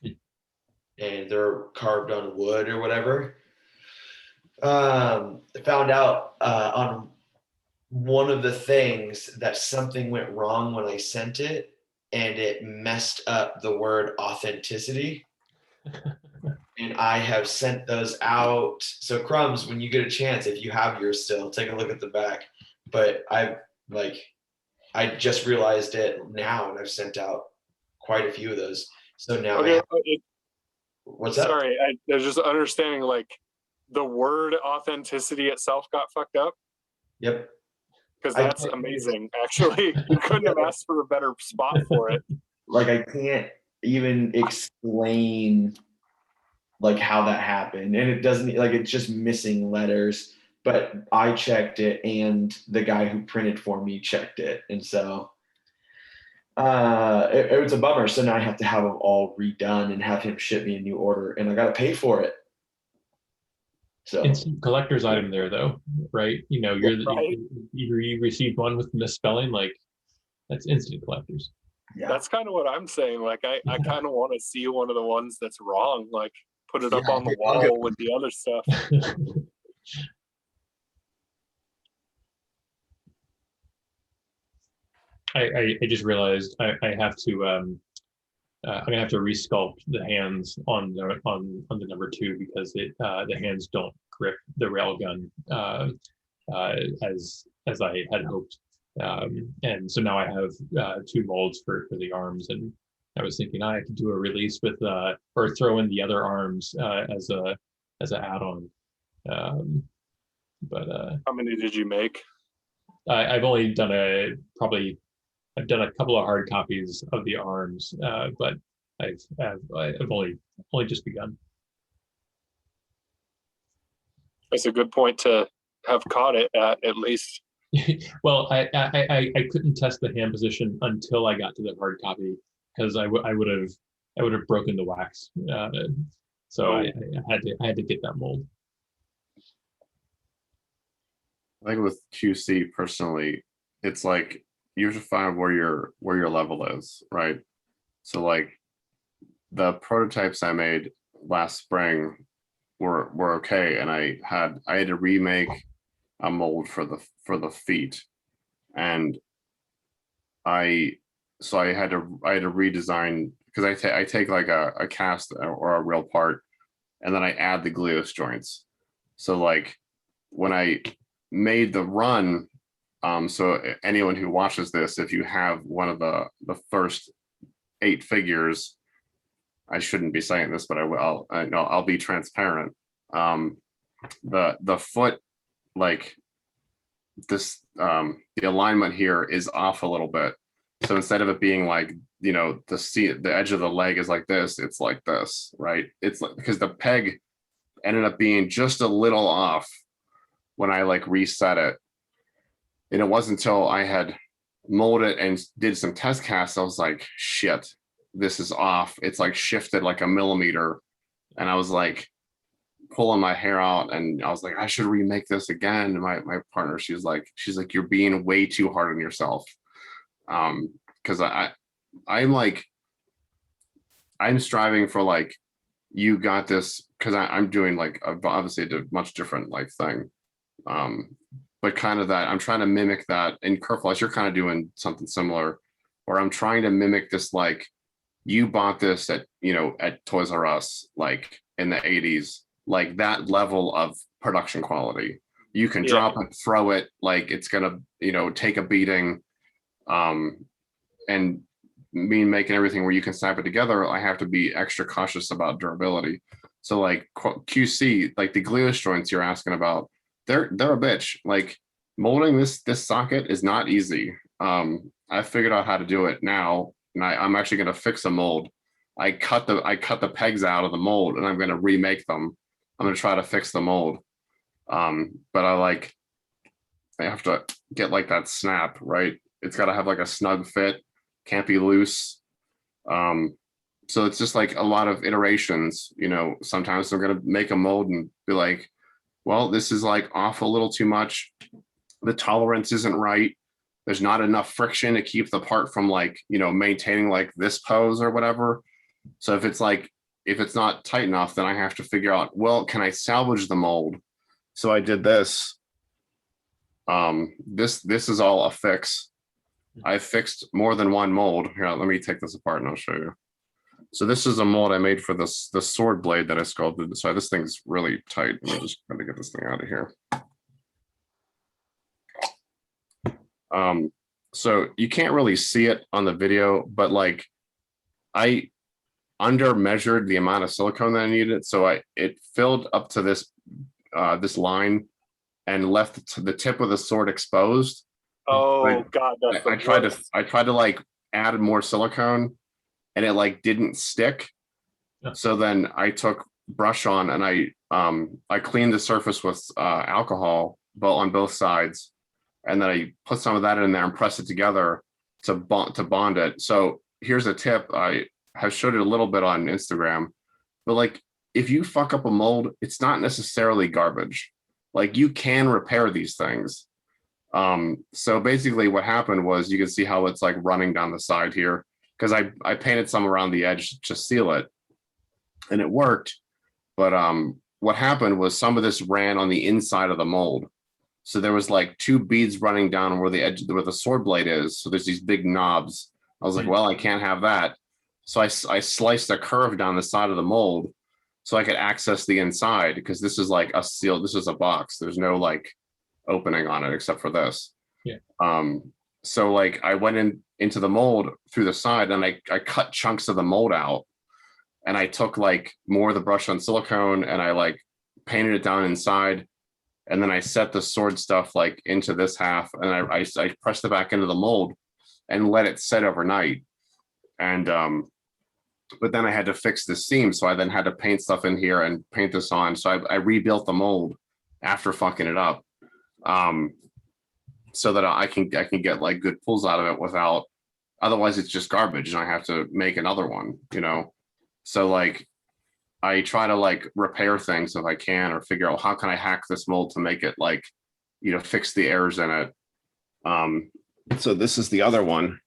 and they're carved on wood or whatever. Found out on one of the things that something went wrong when I sent it, and it messed up the word authenticity. And I have sent those out. So Crumbs, when you get a chance, if you have yours still, take a look at the back. But I just realized it now, and I've sent out quite a few of those. So now what's that? Sorry, I was just understanding like the word authenticity itself got fucked up. Yep. Because that's amazing. Actually, you couldn't have asked for a better spot for it. Like I can't even explain like how that happened, and it doesn't, like, it's just missing letters, but I checked it and the guy who printed for me checked it, and so it was a bummer. So now I have to have them all redone and have him ship me a new order, and I got to pay for it. So Instant collector's item there though, right? Right. You received one with misspelling, like that's instant collectors. yeah, That's kind of what I'm saying. Like I kind of want to see one of the ones that's wrong. Like put it up on the wall with the other stuff. I just realized I have to I'm gonna have to resculpt the hands on the number 2, because the hands don't grip the railgun as I had hoped, and so now I have 2 molds for the arms, and I was thinking I could do a release with or throw in the other arms as an add-on, but How many did you make? I've only done I've done a couple of hard copies of the arms, but I've only just begun. That's a good point to have caught it at least. Well, I couldn't test the hand position until I got to the hard copy, because I would have broken the wax. So I had to get that mold. I think with QC personally, it's like you have to find where your level is, right? So like the prototypes I made last spring were okay, and I had to remake a mold for the feet, and I had to redesign, because I take like a cast or a real part, and then I add the glueus joints. So like when I made the run, so anyone who watches this, if you have one of the first 8 figures, I shouldn't be saying this, but I will. I'll be transparent. The foot like this, the alignment here is off a little bit. So instead of it being like, you know, the edge of the leg is like this, it's like this, right? It's like, because the peg ended up being just a little off when I like reset it. And it wasn't until I had molded and did some test casts, I was like, shit, this is off. It's like shifted like a millimeter. And I was like pulling my hair out, and I was like, I should remake this again. And my partner, she's like, you're being way too hard on yourself. Because I'm like, I'm striving for like, you got this, because I'm doing like obviously a much different like thing. But kind of that I'm trying to mimic that in Kerflush, you're kind of doing something similar, where I'm trying to mimic this, like, you bought this at, you know, at Toys R Us, like in the 80s, like that level of production quality. You can drop it, throw it, like it's gonna, you know, take a beating. And me making everything where you can snap it together, I have to be extra cautious about durability. So like QC, like the Glios joints you're asking about, they're a bitch. Like molding this socket is not easy. I figured out how to do it now, and I'm actually going to fix a mold. I cut the pegs out of the mold, and I'm going to remake them. I'm going to try to fix the mold. But I have to get like that snap, right? It's got to have like a snug fit, can't be loose. So it's just like a lot of iterations, you know. Sometimes I'm going to make a mold and be like, well, this is like off a little too much. The tolerance isn't right. There's not enough friction to keep the part from like, you know, maintaining like this pose or whatever. So if it's not tight enough, then I have to figure out, well, can I salvage the mold? So I did this. This is all a fix. I fixed more than one mold. Here, let me take this apart and I'll show you. So this is a mold I made for the sword blade that I sculpted. So this thing's really tight. I'm just going to get this thing out of here. So you can't really see it on the video, but like I under measured the amount of silicone that I needed. So it filled up to this line and left the tip of the sword exposed. Oh God, that's I tried to like add more silicone, and it like didn't stick. Yeah. So then I took brush on and I cleaned the surface with alcohol, but on both sides, and then I put some of that in there and press it together to bond it. So here's a tip. I have showed it a little bit on Instagram, but like if you fuck up a mold, it's not necessarily garbage. Like you can repair these things. So basically what happened was, you can see how it's like running down the side here, because I painted some around the edge to seal it, and it worked. But what happened was some of this ran on the inside of the mold. So there was like 2 beads running down where the sword blade is. So there's these big knobs. I was like, well, I can't have that. So I sliced a curve down the side of the mold so I could access the inside, because this is like a seal. This is a box. There's no like opening on it except for this. Yeah. So like I went into the mold through the side, and I cut chunks of the mold out, and I took like more of the brush on silicone, and I like painted it down inside, and then I set the sword stuff like into this half, and I pressed it back into the mold and let it set overnight. And but then I had to fix the seam, so I then had to paint stuff in here and paint this on. So I rebuilt the mold after fucking it up, so that I can get like good pulls out of it without, otherwise it's just garbage and I have to make another one, you know. So like I try to like repair things if I can, or figure out how can I hack this mold to make it like, you know, fix the errors in it. So this is the other one.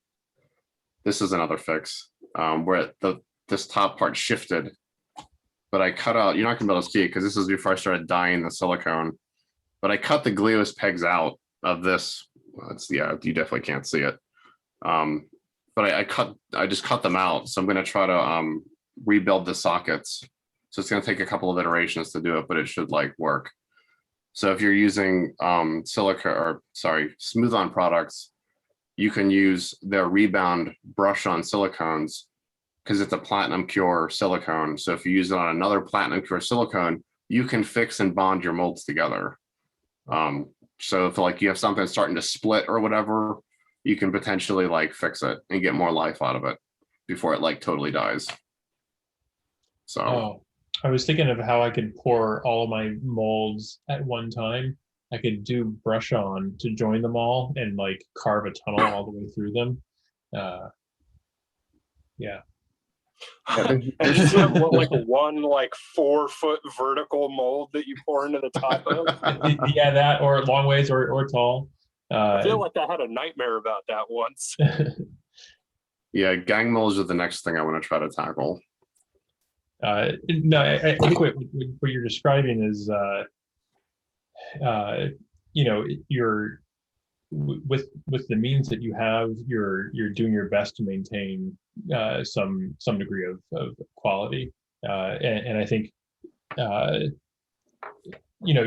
This is another fix, where this top part shifted, but I cut out, you're not gonna be able to see it because this is before I started dyeing the silicone, but I cut the Glios pegs out of this. Yeah, you definitely can't see it. But I just cut them out. So I'm gonna try to rebuild the sockets. So it's gonna take a couple of iterations to do it, but it should like work. So if you're using smooth-on products, you can use their rebound brush on silicones, because it's a platinum cure silicone. So if you use it on another platinum cure silicone, you can fix and bond your molds together. So if like you have something starting to split or whatever, you can potentially like fix it and get more life out of it before it like totally dies. So Oh, I was thinking of how I could pour all of my molds at one time. I could do brush on to join them all and like carve a tunnel all the way through them. Yeah. And you just have what, like one like 4-foot vertical mold that you pour into the top of. Yeah, that or long ways or tall. I feel like I had a nightmare about that once. yeah, gang molds are the next thing I want to try to tackle. No, I think what you're describing is, you know, you're with the means that you have, you're doing your best to maintain some degree of quality, and I think, you know,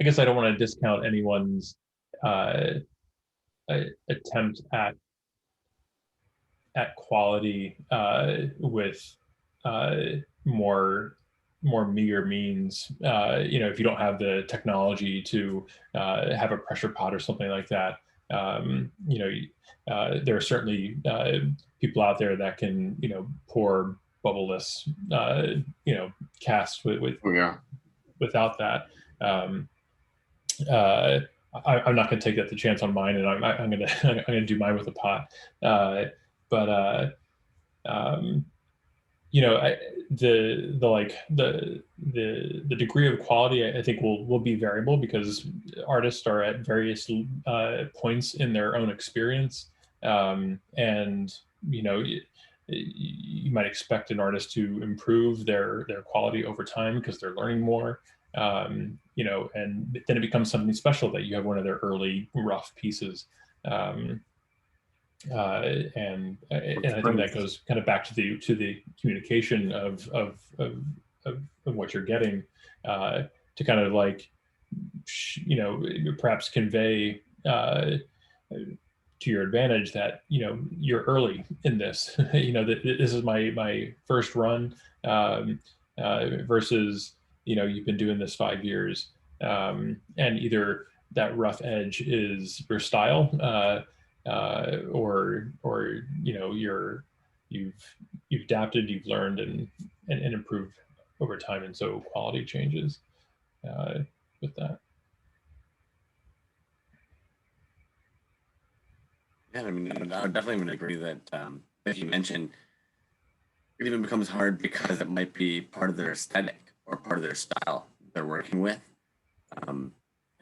I guess I don't want to discount anyone's attempt at quality with more meager means. You know, if you don't have the technology to have a pressure pot or something like that, you know, there are certainly people out there that can, you know, pour bubbleless, you know, casts Yeah. without that. I'm not going to take that the chance on mine, and I'm going to do mine with a pot. But you know, the degree of quality, I think will be variable because artists are at various points in their own experience, and you know, you might expect an artist to improve their quality over time because they're learning more. You know, and then it becomes something special that you have one of their early rough pieces. And I think that goes kind of back to the communication of what you're getting, to kind of like, you know, perhaps convey to your advantage that, you know, you're early in this. You know, that this is my first run, versus, you know, you've been doing this 5 years, and either that rough edge is your style, or you know, you've adapted, you've learned and improved over time, and so quality changes with that. Yeah, I mean, I would definitely agree that, as you mentioned, it even becomes hard because it might be part of their aesthetic or part of their style they're working with. And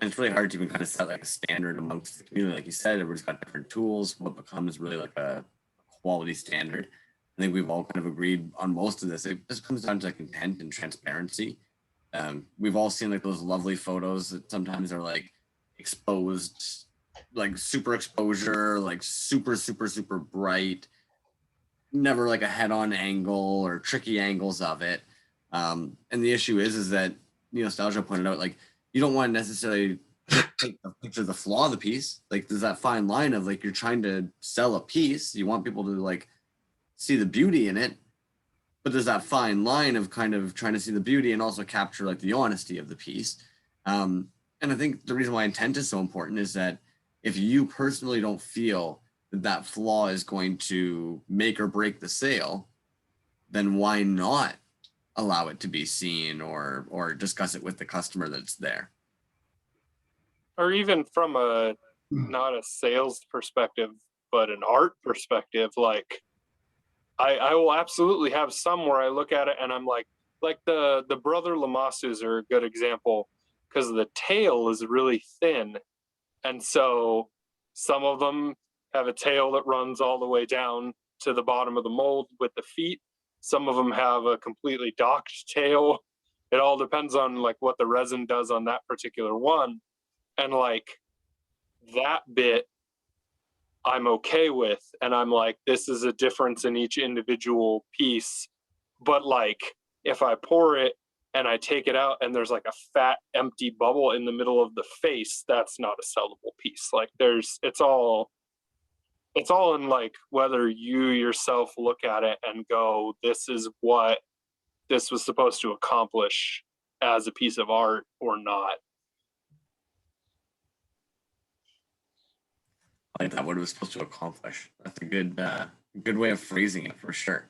it's really hard to even kind of set like a standard amongst the community. Like you said, everybody's got different tools. What becomes really like a quality standard? I think we've all kind of agreed on most of this. It just comes down to like intent and transparency. We've all seen like those lovely photos that sometimes are like exposed, like super exposure, like super bright, never like a head-on angle or tricky angles of it. And the issue is that, you know, Nostalgia pointed out, like, you don't want to necessarily take a picture of the flaw of the piece. Like, there's that fine line of like, you're trying to sell a piece, you want people to like see the beauty in it, but there's that fine line of kind of trying to see the beauty and also capture like the honesty of the piece. And I think the reason why intent is so important is that if you personally don't feel that that flaw is going to make or break the sale, then why not allow it to be seen or discuss it with the customer that's there? Or even from a not a sales perspective, but an art perspective, like I will absolutely have some where I look at it and I'm like the Brother Lamassus are a good example because the tail is really thin. And so some of them have a tail that runs all the way down to the bottom of the mold with the feet. Some of them have a completely docked tail. It all depends on like what the resin does on that particular one. And like that bit I'm okay with. And I'm like, this is a difference in each individual piece. But like if I pour it and I take it out and there's like a fat empty bubble in the middle of the face, that's not a sellable piece. Like it's all in like whether you yourself look at it and go, this is what this was supposed to accomplish as a piece of art or not. I like that what it was supposed to accomplish. That's a good way of phrasing it for sure.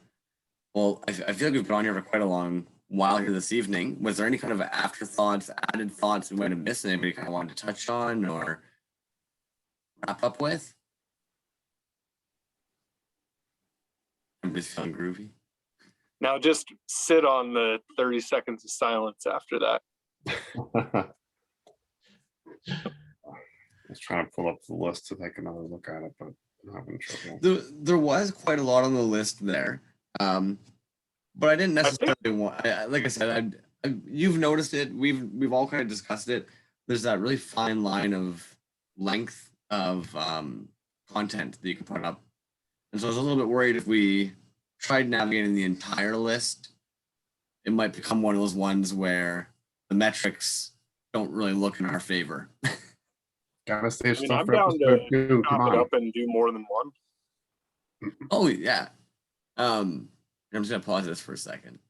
Well, I feel like we've been on here for quite a long while here this evening. Was there any kind of afterthoughts, added thoughts we might have missed? Anybody kind of wanted to touch on or wrap up with? I'm just feeling groovy. Now just sit on the 30 seconds of silence after that. I was trying to pull up the list to take another look at it, but I'm having trouble. There was quite a lot on the list there, but I didn't necessarily want. Like I said, you've noticed it. We've all kind of discussed it. There's that really fine line of length of content that you can put up, and so I was a little bit worried if we tried navigating the entire list, it might become one of those ones where the metrics don't really look in our favor. Gotta save I mean, stuff I'm for down episode to 2. Come chop it on. up and do more than one. Oh yeah. I'm just gonna pause this for a second.